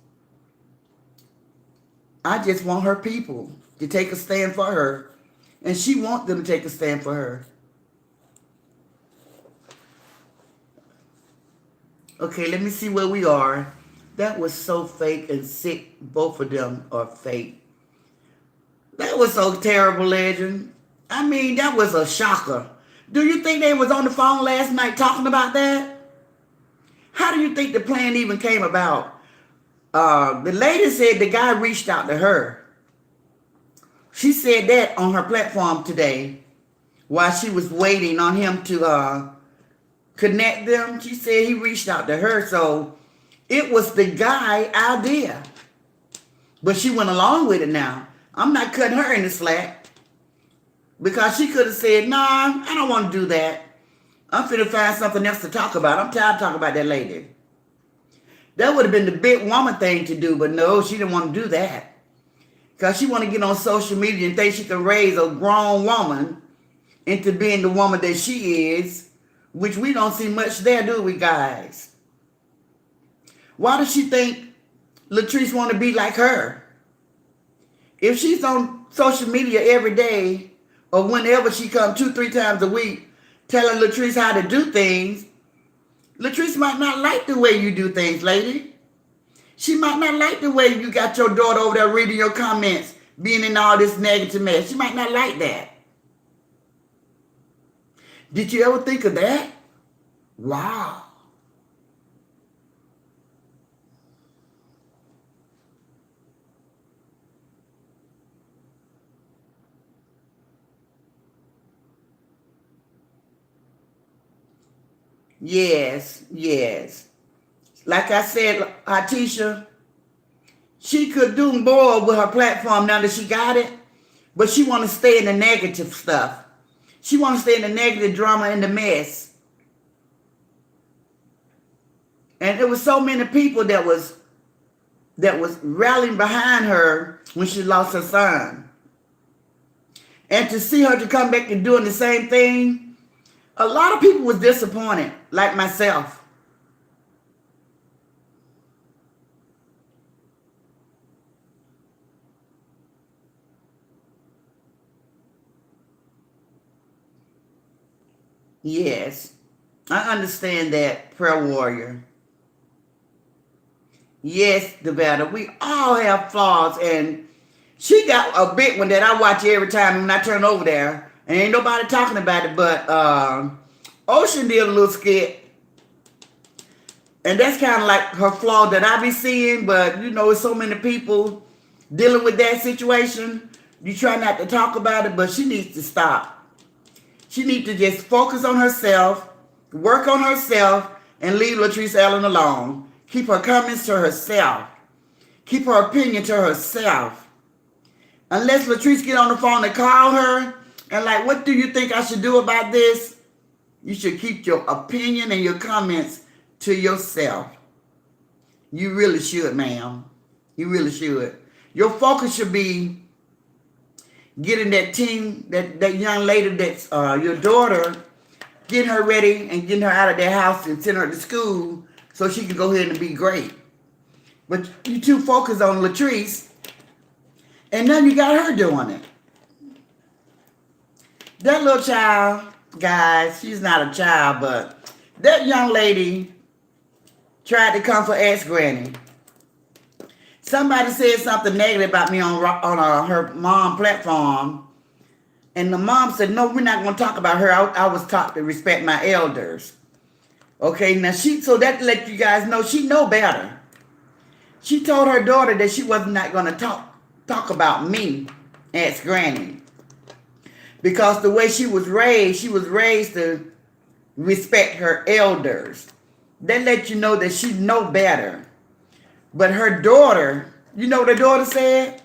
I just want her people to take a stand for her, and she wants them to take a stand for her. Okay, let me see where we are. That was so fake and sick. Both of them are fake. That was so terrible, Legend. I mean, that was a shocker. Do you think they was on the phone last night talking about that? How do you think the plan even came about? The lady said the guy reached out to her. She said that on her platform today while she was waiting on him to connect them. She said he reached out to her, so it was the guy idea. But she went along with it now. I'm not cutting her any slack, because she could have said, nah, I don't want to do that. I'm finna find something else to talk about. I'm tired of talking about that lady. That would have been the big woman thing to do, but no, she didn't want to do that. Because she want to get on social media and think she can raise a grown woman into being the woman that she is, which we don't see much there, do we, guys? Why does she think Latrice want to be like her? If she's on social media every day, or whenever she comes 2-3 times a week, telling Latrice how to do things, Latrice might not like the way you do things, lady. She might not like the way you got your daughter over there reading your comments, being in all this negative mess. She might not like that. Did you ever think of that? Wow. Yes, yes. Like I said, Atisha, she could do more with her platform now that she got it, but she want to stay in the negative stuff. She want to stay in the negative drama and the mess. And there was so many people that was rallying behind her when she lost her son. And to see her to come back and doing the same thing, a lot of people was disappointed, like myself. Yes, I understand that, prayer warrior. Yes, Devetta, we all have flaws, and she got a big one that I watch every time when I turn over there, and ain't nobody talking about it, but Ocean did a little skit, and that's kind of like her flaw that I be seeing, but you know, so many people dealing with that situation, you try not to talk about it, but she needs to stop. She needs to just focus on herself, work on herself, and leave Latrice Allen alone. Keep her comments to herself. Keep her opinion to herself. Unless Latrice get on the phone and call her and like, what do you think I should do about this? You should keep your opinion and your comments to yourself. You really should, ma'am. You really should. Your focus should be getting that team, that young lady that's your daughter, getting her ready and getting her out of their house and sending her to school so she can go ahead and be great. But you too focused on Latrice, and now you got her doing it. That little child, guys, she's not a child, but that young lady tried to come for ex-granny. Somebody said something negative about me on her mom platform, and the mom said, no, we're not going to talk about her. I was taught to respect my elders. Okay, now so that let you guys know she know better. She told her daughter that she was not going to talk about me, ex-granny. Because the way she was raised to respect her elders. That let you know that she know better. But her daughter, you know what her daughter said?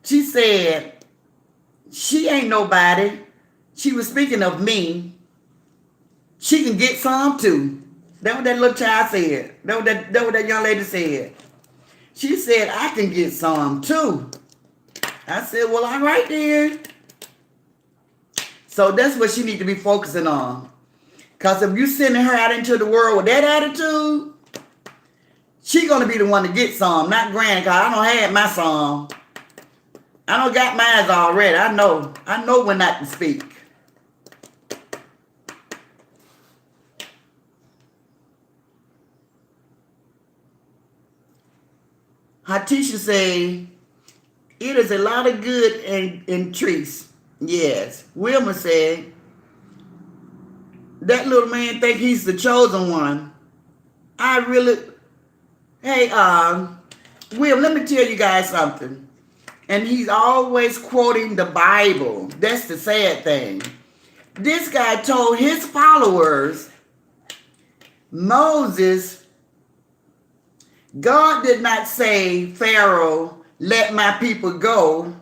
She said, she ain't nobody. She was speaking of me. She can get some too. That's what that little child said. That's what that young lady said. She said, I can get some too. I said, well, all right then. So that's what she need to be focusing on. Because if you sending her out into the world with that attitude, she going to be the one to get some, not granny, because I don't have my some. I don't got mine already. I know when not to speak. Hatisha say, it is a lot of good in Treese. Yes. Wilma said, that little man think he's the chosen one. Hey, Will, let me tell you guys something. And he's always quoting the Bible. That's the sad thing. This guy told his followers, Moses, God did not say, Pharaoh, let my people go.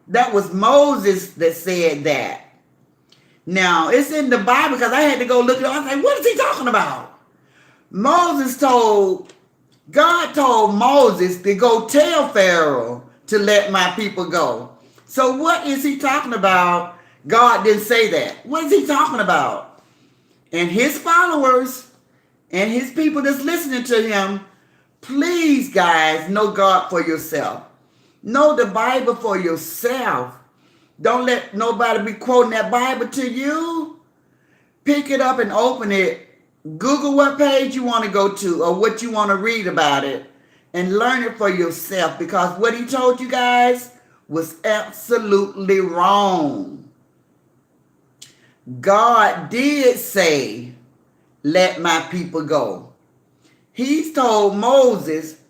That was Moses that said that. Now, it's in the Bible because I had to go look it up. I was like, what is he talking about? God told Moses to go tell Pharaoh to let my people go. So what is he talking about? God didn't say that. What is he talking about? And his followers and his people that's listening to him, please, guys, know God for yourself. Know the Bible for yourself. Don't let nobody be quoting that Bible to you. Pick it up and open it. Google what page you want to go to or what you want to read about it and learn it for yourself, because what he told you guys was absolutely wrong. God did say, let my people go. He told Moses,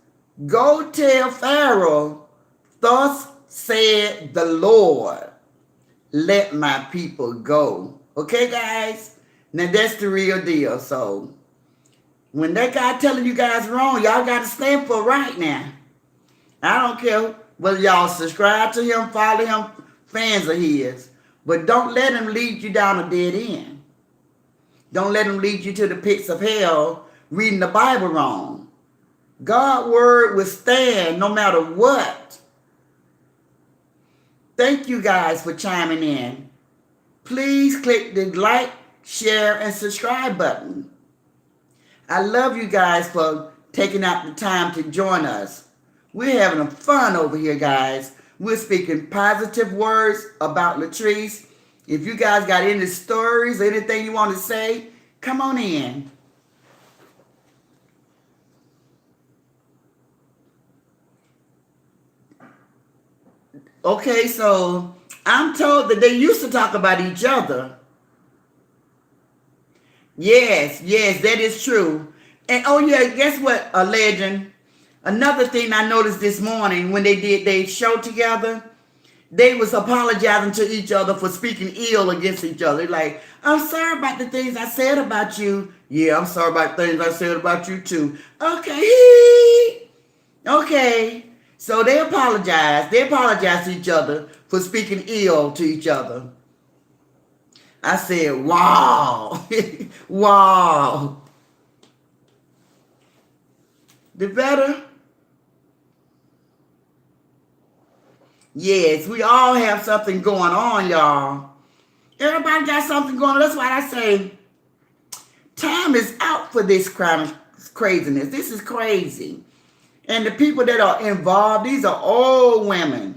go tell Pharaoh, thus said the Lord, let my people go. Okay, guys? Now, that's the real deal. So, when that guy telling you guys wrong, y'all got to stand for right now. I don't care whether y'all subscribe to him, follow him, fans of his. But don't let him lead you down a dead end. Don't let him lead you to the pits of hell reading the Bible wrong. God's word will stand no matter what. Thank you guys for chiming in. Please click the like, share, and subscribe button. I love you guys for taking out the time to join us. We're having fun over here, guys. We're speaking positive words about Latrice. If you guys got any stories or anything you want to say, come on in. Okay, so I'm told that they used to talk about each other. Yes, that is true. And oh yeah, guess what, a legend? Another thing I noticed this morning when they did their show together, they was apologizing to each other for speaking ill against each other. Like, I'm sorry about the things I said about you. Yeah, I'm sorry about things I said about you too. Okay. Okay. So they apologize. They apologize to each other for speaking ill to each other. I said, wow. Wow. The better? Yes, we all have something going on, y'all. Everybody got something going on. That's why I say time is out for this kind of craziness. This is crazy. And the people that are involved, these are old women.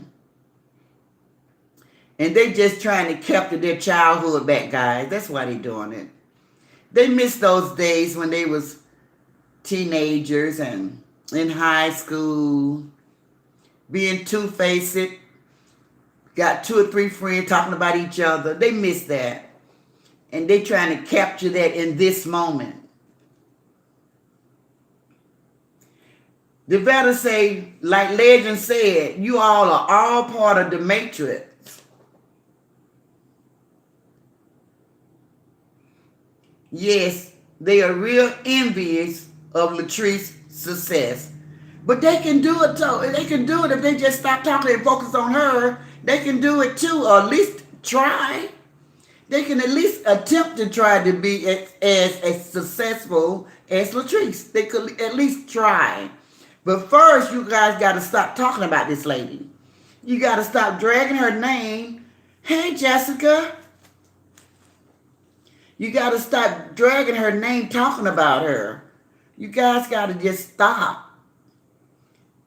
And they just trying to capture their childhood back, guys. That's why they doing it. They miss those days when they was teenagers and in high school, being two-faced, got 2 or 3 friends talking about each other. They miss that. And they trying to capture that in this moment. The veterans say, like Legend said, you all are all part of the matrix. Yes, they are real envious of Latrice's success. But they can do it too. They can do it if they just stop talking and focus on her. They can do it too, or at least try. They can at least attempt to try to be as successful as Latrice. They could at least try. But first, you guys got to stop talking about this lady. You got to stop dragging her name. Hey, Jessica. You got to stop dragging her name, talking about her. You guys got to just stop.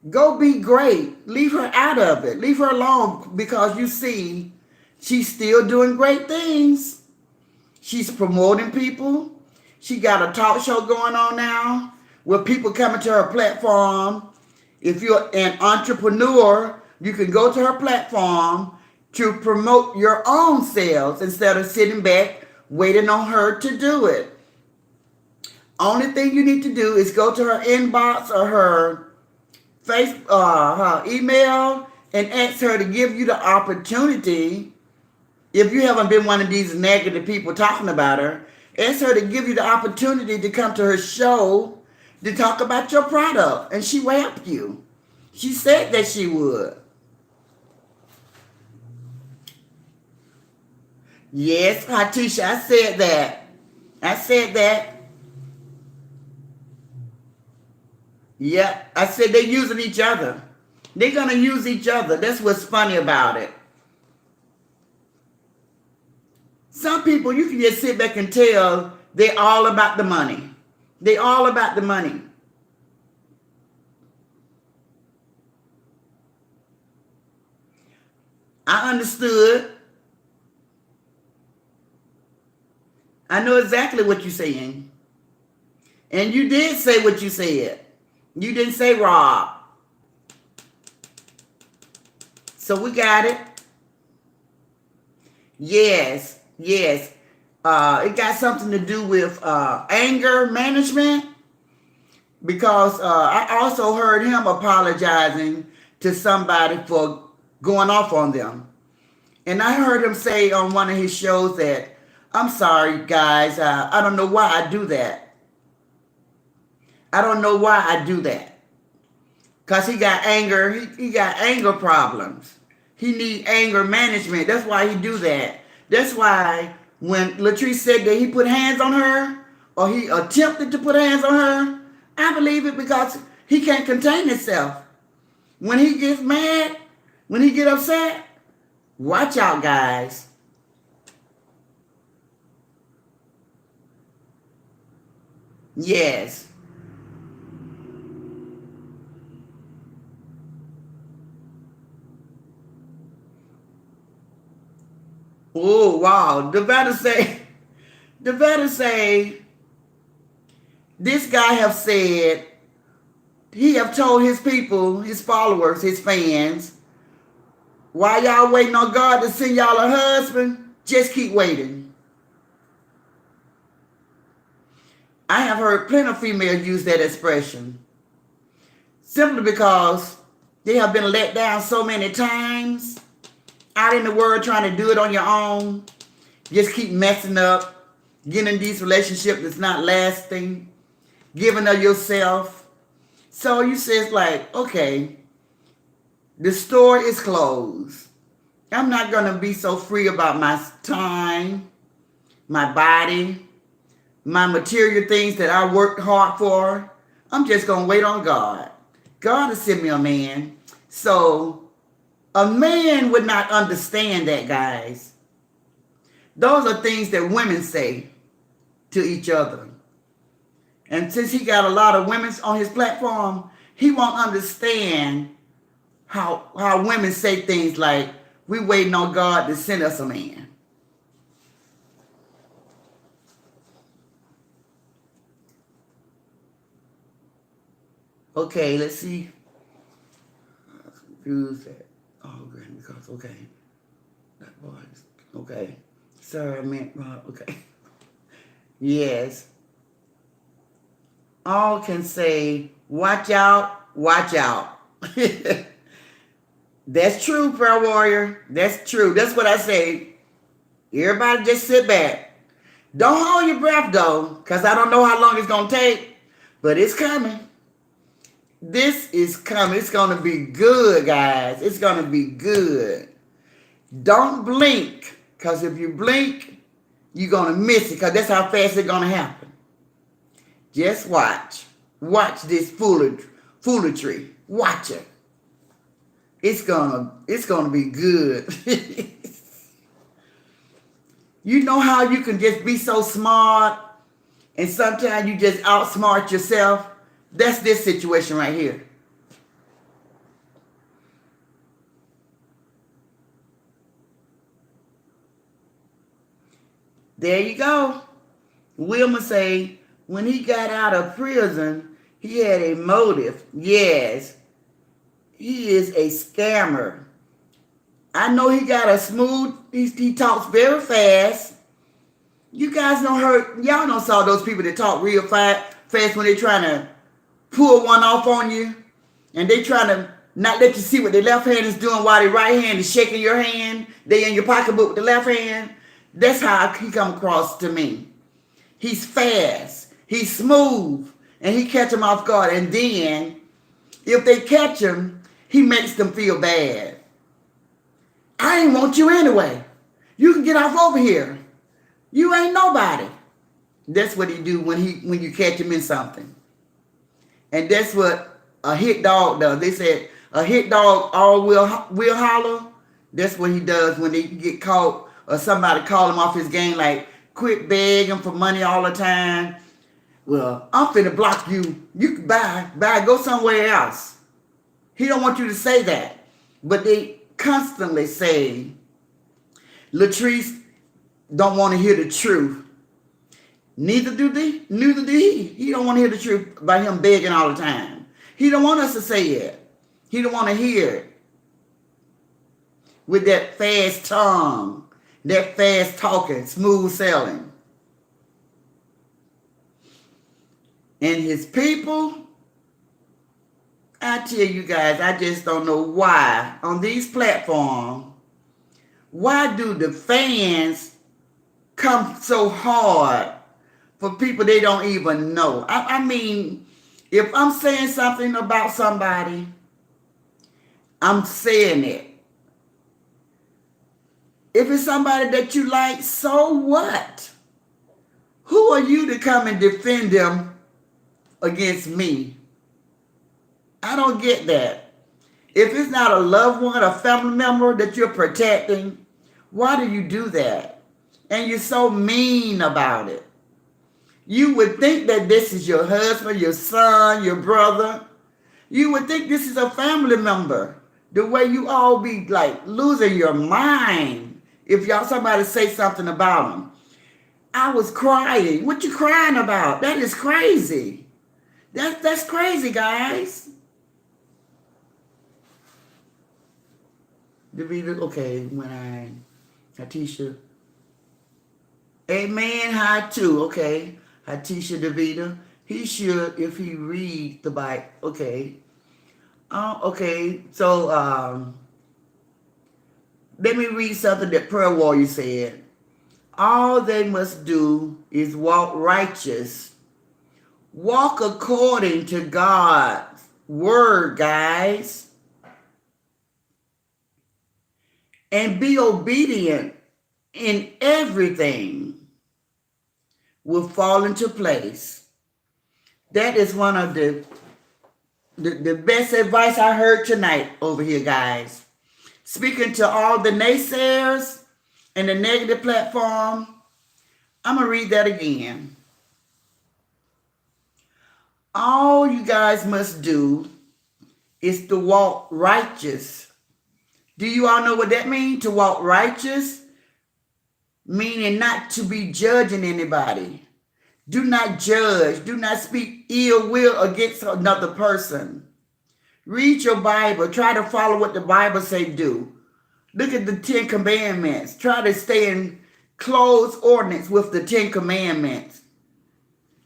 Go be great. Leave her out of it. Leave her alone, because you see, she's still doing great things. She's promoting people. She got a talk show going on now with people coming to her platform. If you're an entrepreneur, you can go to her platform to promote your own sales instead of sitting back waiting on her to do it. Only thing you need to do is go to her inbox or her her email and ask her to give you the opportunity. If you haven't been one of these negative people talking about her, ask her to give you the opportunity to come to her show to talk about your product, and she will help you. She said that she would. Yes, Hatisha, I said that. I said that. Yeah, I said they're using each other. They're going to use each other. That's what's funny about it. Some people, you can just sit back and tell they're all about the money. They're all about the money. I understood. I know exactly what you're saying. And you did say what you said. You didn't say Rob. So we got it. Yes, yes. It got something to do with anger management, because I also heard him apologizing to somebody for going off on them. And I heard him say on one of his shows that, I'm sorry, guys, I don't know why I do that. I don't know why I do that. Because he got anger, he got anger problems. He need anger management. That's why he do that. That's why when Latrice said that he put hands on her, or he attempted to put hands on her, I believe it, because he can't contain himself. When he gets mad, when he get upset, watch out, guys. Yes. Oh, wow. The veteran say, this guy have said, he have told his people, his followers, his fans, while y'all waiting on God to send y'all a husband, just keep waiting. I have heard plenty of females use that expression, simply because they have been let down so many times out in the world trying to do it on your own. Just keep messing up, getting in these relationships that's not lasting, giving of yourself. So you say it's like, okay, the store is closed. I'm not going to be so free about my time. my body, my material things that I worked hard for. I'm just going to wait on God. God will send me a man. So a man would not understand that, guys. Those are things that women say to each other. And since he got a lot of women on his platform, he won't understand how women say things like, we waiting on God to send us a man. Okay, let's see. Confused that. Oh, because, okay. That voice. Okay. Sorry, I meant, okay. Yes. All can say, watch out, watch out. That's true, prayer warrior. That's true. That's what I say. Everybody just sit back. Don't hold your breath, though, because I don't know how long it's going to take, but it's coming. This is coming. It's going to be good, guys. It's going to be good. Don't blink, because if you blink, you're going to miss it, because that's how fast it's going to happen. Just watch. Watch this foolery. Watch it. It's gonna be good. You know how you can just be so smart and sometimes you just outsmart yourself? That's this situation right here. There you go. Wilma say, when he got out of prison, he had a motive. Yes. He is a scammer. I know he got a smooth, he talks very fast. You guys y'all don't saw those people that talk real fast when they trying to pull one off on you. And they trying to not let you see what their left hand is doing while their right hand is shaking your hand. They in your pocketbook with the left hand. That's how he come across to me. He's fast. He's smooth. And he catch them off guard. And then, if they catch him, he makes them feel bad. I ain't want you anyway. You can get off over here. You ain't nobody. That's what he do when you catch him in something. And that's what a hit dog does. They said a hit dog all will holler. That's what he does when they get caught or somebody call him off his game, like quit begging for money all the time. Well, I'm finna block you. You can buy, go somewhere else. He don't want you to say that. But they constantly say, Latrice don't want to hear the truth. Neither do he. He don't want to hear the truth by him begging all the time. He don't want us to say it. He don't want to hear it. With that fast tongue, that fast talking, smooth selling. And his people, I tell you guys, I just don't know why on these platforms, why do the fans come so hard for people they don't even know? I mean, if I'm saying something about somebody, I'm saying it. If it's somebody that you like, so what? Who are you to come and defend them against me? I don't get that. If it's not a loved one, a family member that you're protecting, why do you do that? And you're so mean about it. You would think that this is your husband, your son, your brother. You would think this is a family member. The way you all be like losing your mind if somebody say something about them. I was crying. What you crying about? That is crazy. That's crazy, guys. Okay, when Hatisha. Amen, hi too. Okay, Hatisha Davida. He should if he read the Bible. Okay. Okay, so let me read something that Prayer Warrior said. All they must do is walk righteous. Walk according to God's word, guys. And be obedient in everything. will fall into place. That is one of the best advice I heard tonight over here, guys. Speaking to all the naysayers and the negative platform, I'm going to read that again. All you guys must do is to walk righteous. Do you all know what that means? To walk righteous, meaning not to be judging anybody. Do not judge. Do not speak ill will against another person. Read your Bible. Try to follow what the Bible say do. Look at the 10 Commandments. Try to stay in close ordinance with the 10 Commandments.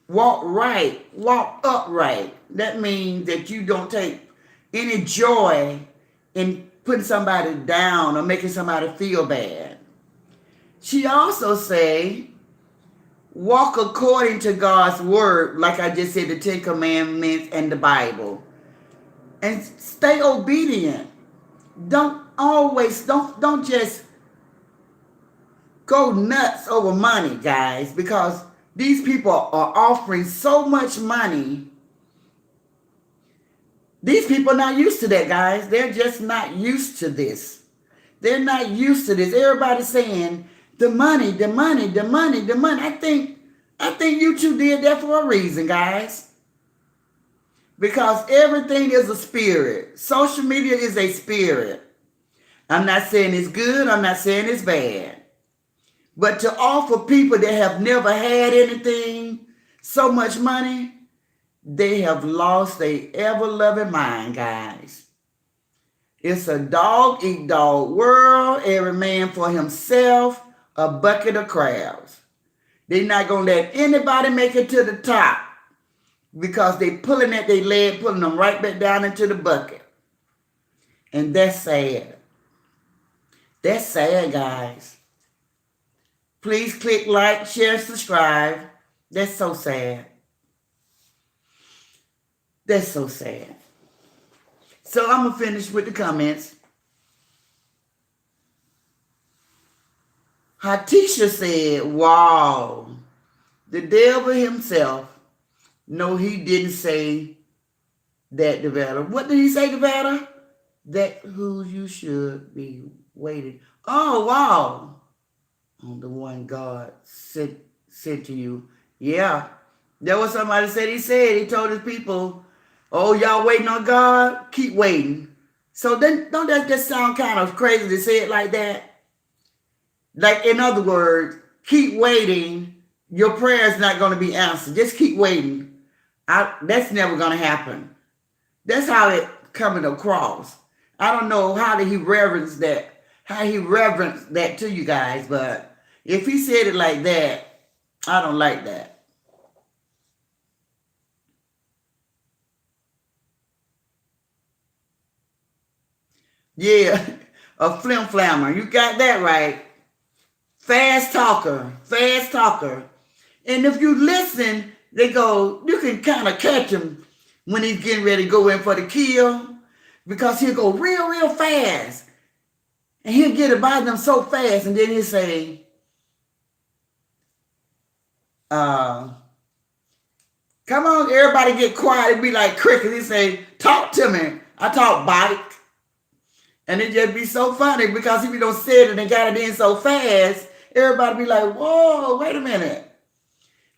Walk right. Walk upright. That means that you don't take any joy in putting somebody down or making somebody feel bad. She also say, walk according to God's word, like I just said, the 10 Commandments and the Bible. And stay obedient. Don't just go nuts over money, guys, because these people are offering so much money. These people are not used to that, guys. They're just not used to this. They're not used to this. Everybody's saying, the money, the money, the money, the money. I think you two did that for a reason, guys. Because everything is a spirit. Social media is a spirit. I'm not saying it's good. I'm not saying it's bad. But to offer people that have never had anything so much money, they have lost their ever-loving mind, guys. It's a dog-eat-dog world. Every man for himself, a bucket of crabs. They're not going to let anybody make it to the top because they pulling at their leg, pulling them right back down into the bucket. And that's sad. That's sad, guys. Please click like, share, subscribe. That's so sad. That's so sad. So I'm going to finish with the comments. Hatisha said, wow, the devil himself. No, he didn't say that, Devetta. What did he say, Devetta? That who you should be waiting. Oh, wow. On the one God sent to you. Yeah. There was somebody said he told his people, oh, y'all waiting on God? Keep waiting. So then don't that just sound kind of crazy to say it like that? Like, in other words, keep waiting. Your prayer is not going to be answered. Just keep waiting. That's never going to happen. That's how it coming across. I don't know how did he reverence that, to you guys, but if he said it like that, I don't like that. Yeah, a flim-flammer. You got that right. Fast talker. And if you listen, you can kind of catch him when he's getting ready to go in for the kill because he'll go real fast. And he'll get it by them so fast. And then he'll say, come on, everybody get quiet. It'd be like crickets. He'll say, talk to me. I talk bite. And it just be so funny because if you don't say it and got it in so fast, everybody be like, whoa, wait a minute.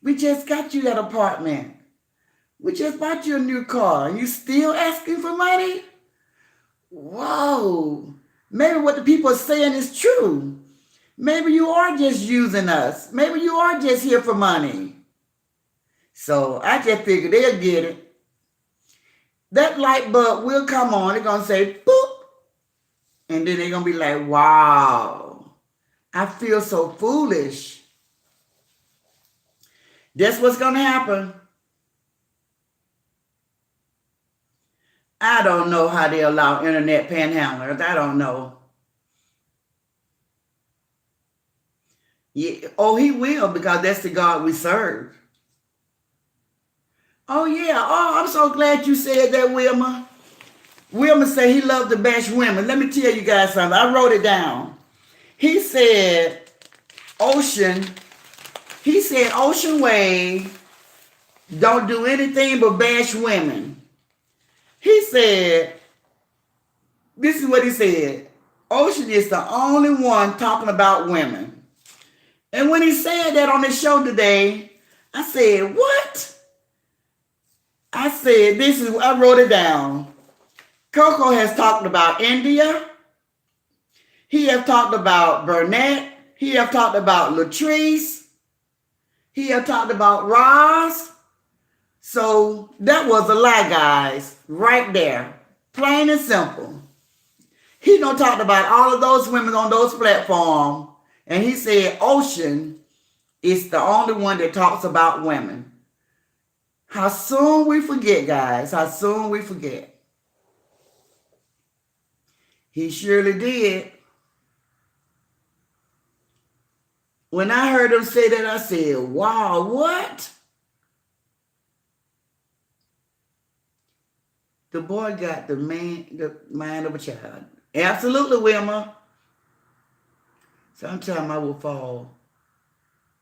We just got you that apartment. We just bought you a new car and you still asking for money? Whoa. Maybe what the people are saying is true. Maybe you are just using us. Maybe you are just here for money. So I just figured they'll get it. That light bulb will come on. They're going to say, boop. And then they're going to be like, wow, I feel so foolish. That's what's going to happen. I don't know how they allow internet panhandlers. I don't know. Yeah. Oh, he will because that's the God we serve. Oh, yeah. Oh, I'm so glad you said that, Wilma. Wilma said he loved to bash women. Let me tell you guys something. I wrote it down. He said, Ocean He said Ocean Way don't do anything but bash women. He said, this is what he said. Ocean is the only one talking about women. And when he said that on the show today, I said, what? I said, I wrote it down. Coco has talked about India. He have talked about Burnett. He have talked about Latrice. He have talked about Roz. So that was a lie, guys, right there. Plain and simple. He done talked about all of those women on those platforms, and he said Ocean is the only one that talks about women. How soon we forget, guys. How soon we forget. He surely did. When I heard him say that, I said, wow, what? The boy got the mind of a child. Absolutely, Wilma. Sometimes I will fall,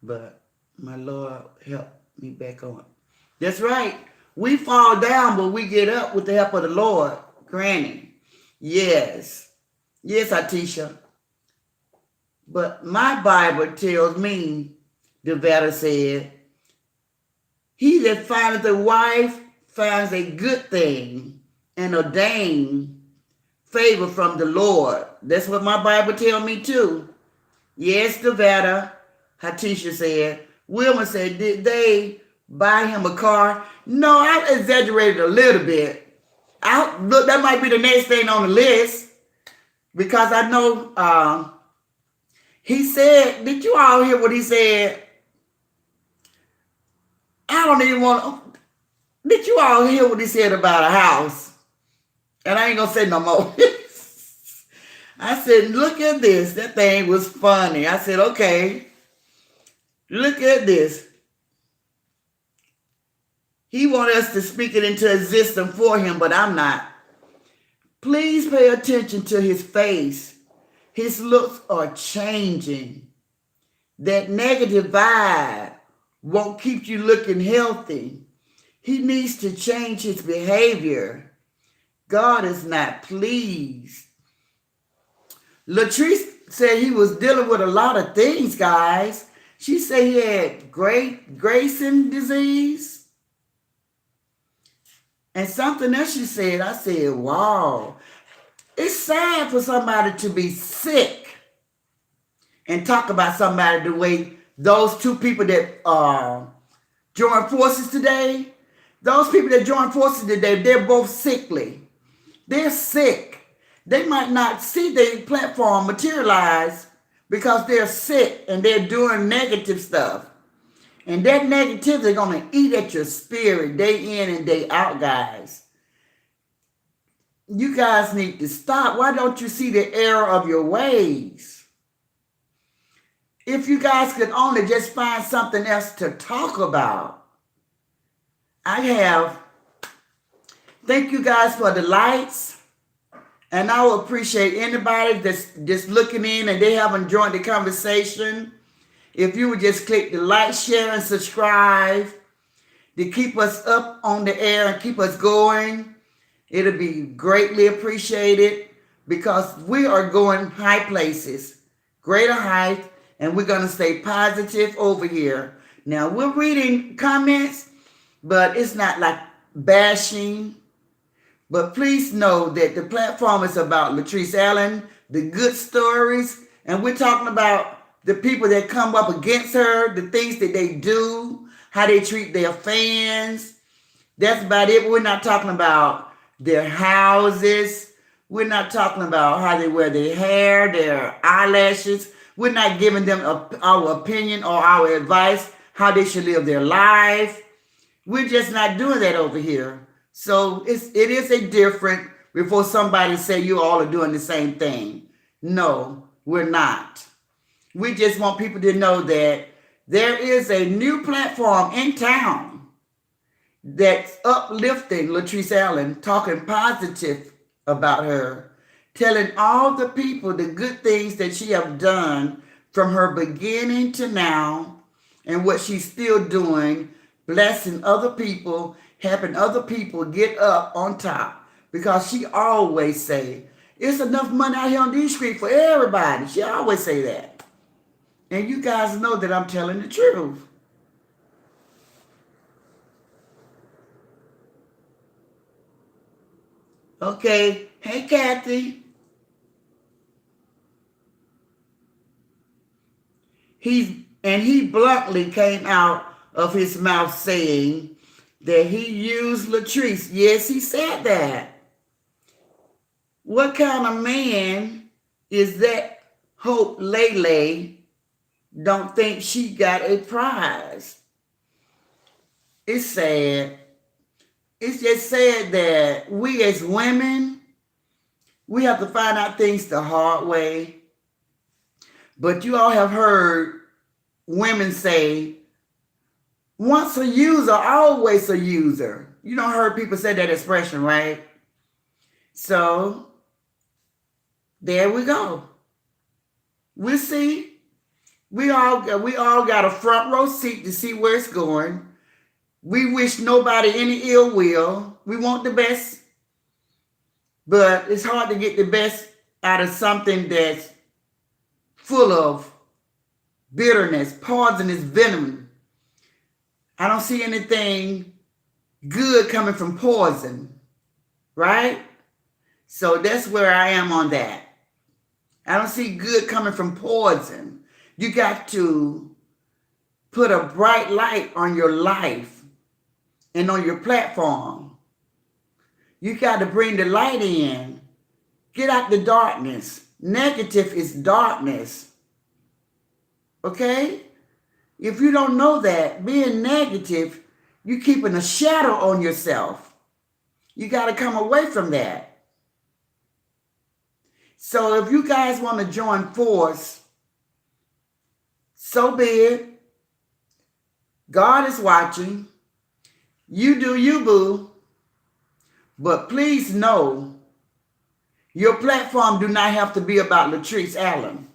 but my Lord helped me back on. That's right. We fall down, but we get up with the help of the Lord. Granny. Yes. Yes, Atisha. But my Bible tells me, Devetta said, he that findeth a wife finds a good thing and ordained favor from the Lord. That's what my Bible tells me too. Yes, Devetta, Hatisha said. Wilma said, did they buy him a car? No, I exaggerated a little bit. Look, that might be the next thing on the list, because I know he said, did you all hear what he said? I don't even want to. Did you all hear what he said about a house? And I ain't going to say no more. I said, look at this. That thing was funny. I said, okay, look at this. He wanted us to speak it into existence for him, but I'm not. Please pay attention to his face. His looks are changing. That negative vibe won't keep you looking healthy. He needs to change his behavior. God is not pleased. Latrice said he was dealing with a lot of things, guys. She said he had Grayson disease. And something else she said, I said, wow. It's sad for somebody to be sick and talk about somebody the way those two people that joined forces today, those people that joined forces today, they're both sickly. They're sick. They might not see their platform materialize because they're sick and they're doing negative stuff. And that negativity is going to eat at your spirit day in and day out, guys. You guys need to stop. Why don't you see the error of your ways? If you guys could only just find something else to talk about. Thank you guys for the lights. And I will appreciate anybody that's just looking in and they haven't joined the conversation. If you would just click the like, share, and subscribe to keep us up on the air and keep us going, it'll be greatly appreciated, because we are going high places, greater height, and we're going to stay positive over here. Now, we're reading comments, but it's not like bashing. But please know that the platform is about Latrice Allen, the good stories, and we're talking about the people that come up against her, the things that they do, how they treat their fans. That's about it. We're not talking about their houses. We're not talking about how they wear their hair, their eyelashes. We're not giving them our opinion or our advice, how they should live their life. We're just not doing that over here. So it is a different, before somebody say you all are doing the same thing. No, we're not. We just want people to know that there is a new platform in town that's uplifting Latrice Allen, talking positive about her, telling all the people the good things that she have done from her beginning to now, and what she's still doing, blessing other people, helping other people get up on top. Because she always say, it's enough money out here on these streets for everybody. She always say that. And you guys know that I'm telling the truth. Okay. Hey, Kathy. He bluntly came out of his mouth saying that he used Latrice. Yes, he said that. What kind of man is that? Hope Lele don't think she got a prize. It's sad. It's just sad that we as women, we have to find out things the hard way. But you all have heard women say, once a user, always a user. You don't heard people say that expression, right? So, there we go. We'll see. We all got a front row seat to see where it's going. We wish nobody any ill will. We want the best. But it's hard to get the best out of something that's full of bitterness, poisonous venom. I don't see anything good coming from poison, right? So that's where I am on that. I don't see good coming from poison. You got to put a bright light on your life and on your platform. You got to bring the light in. Get out the darkness. Negative is darkness. Okay? If you don't know that, being negative, you're keeping a shadow on yourself. You got to come away from that. So if you guys want to join force, so be it. God is watching. You do you, boo. But please know, your platform do not have to be about Latrice Allen.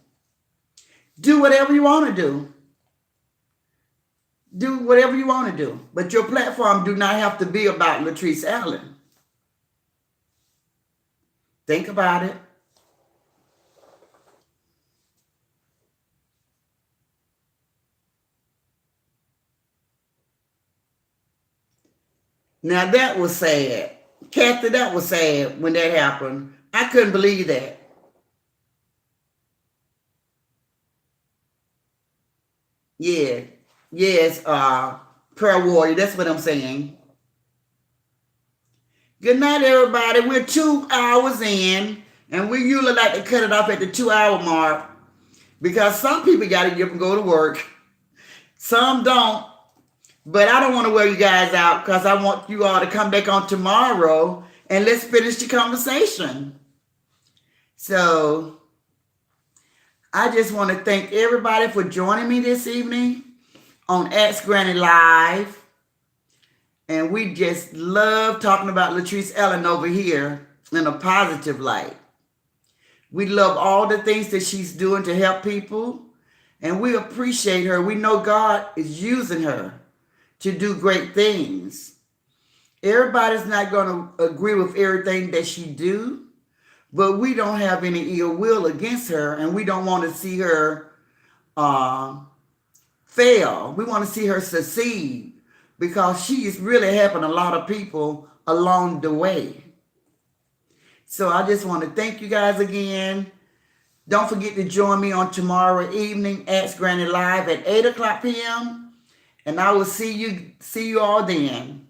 Do whatever you want to do. Do whatever you want to do. But your platform do not have to be about Latrice Allen. Think about it. Now that was sad. Kathy, that was sad when that happened. I couldn't believe that. Yeah. Yes, prayer warrior. That's what I'm saying. Good night, everybody. We're 2 hours in, and we usually like to cut it off at the 2-hour mark because some people got to get up and go to work. Some don't. But I don't want to wear you guys out because I want you all to come back on tomorrow and let's finish the conversation. So I just want to thank everybody for joining me this evening on Ask Granny Live. And we just love talking about Latrice Allen over here in a positive light. We love all the things that she's doing to help people. And we appreciate her. We know God is using her to do great things. Everybody's not going to agree with everything that she do, but we don't have any ill will against her, and we don't want to see her fail. We want to see her succeed because she is really helping a lot of people along the way. So I just want to thank you guys again. Don't forget to join me on tomorrow evening, Ask Granny Live at 8 o'clock p.m., and I will see you all then.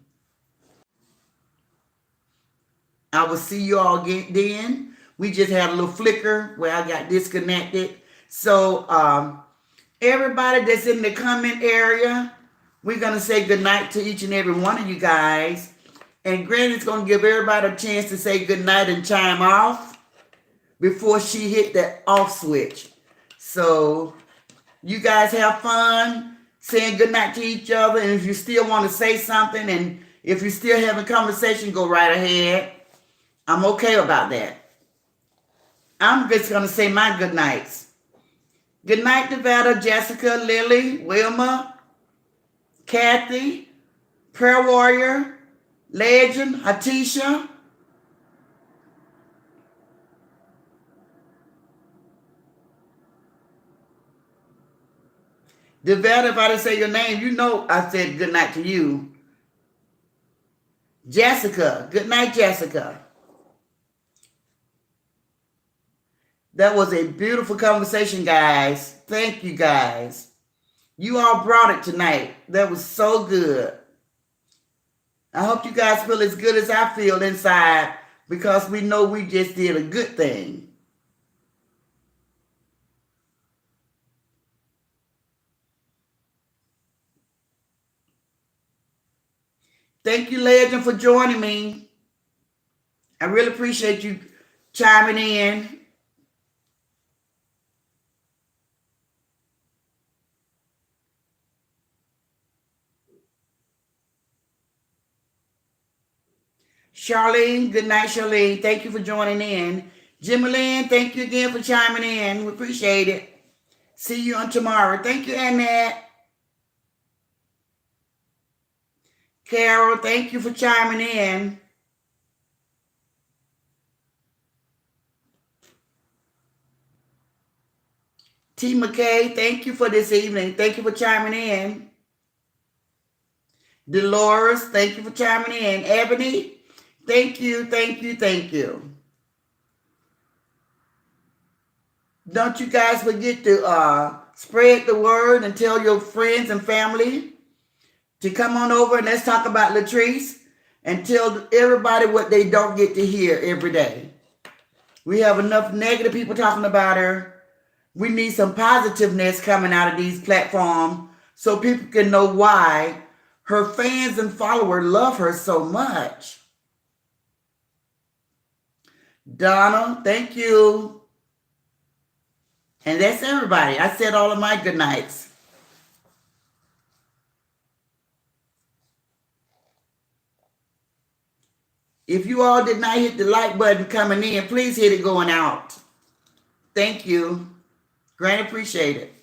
I will see you all then. We just had a little flicker where I got disconnected. So everybody that's in the comment area, we're going to say goodnight to each and every one of you guys. And Granny's going to give everybody a chance to say goodnight and chime off before she hit that off switch. So you guys have fun saying goodnight to each other. And if you still want to say something and if you're still having conversation, go right ahead. I'm okay about that. I'm just going to say my good nights. Good night, Nevada, Jessica, Lily, Wilma, Kathy, Prayer Warrior, Legend, Hatisha. Devette, if I didn't say your name, you know I said good night to you. Jessica, good night, Jessica. That was a beautiful conversation, guys. Thank you, guys. You all brought it tonight. That was so good. I hope you guys feel as good as I feel inside because we know we just did a good thing. Thank you, Legend, for joining me. I really appreciate you chiming in. Charlene, good night, Charlene. Thank you for joining in. Jimmy Lynn, thank you again for chiming in. We appreciate it. See you on tomorrow. Thank you, Annette. Carol, thank you for chiming in. T. McKay, thank you for this evening. Thank you for chiming in. Dolores, thank you for chiming in. Ebony, thank you, thank you, thank you. Don't you guys forget to spread the word and tell your friends and family to come on over and let's talk about Latrice and tell everybody what they don't get to hear every day. We have enough negative people talking about her. We need some positiveness coming out of these platforms so people can know why her fans and followers love her so much. Donna, thank you. And that's everybody. I said all of my good nights. If you all did not hit the like button coming in, please hit it going out. Thank you. Greatly appreciate it.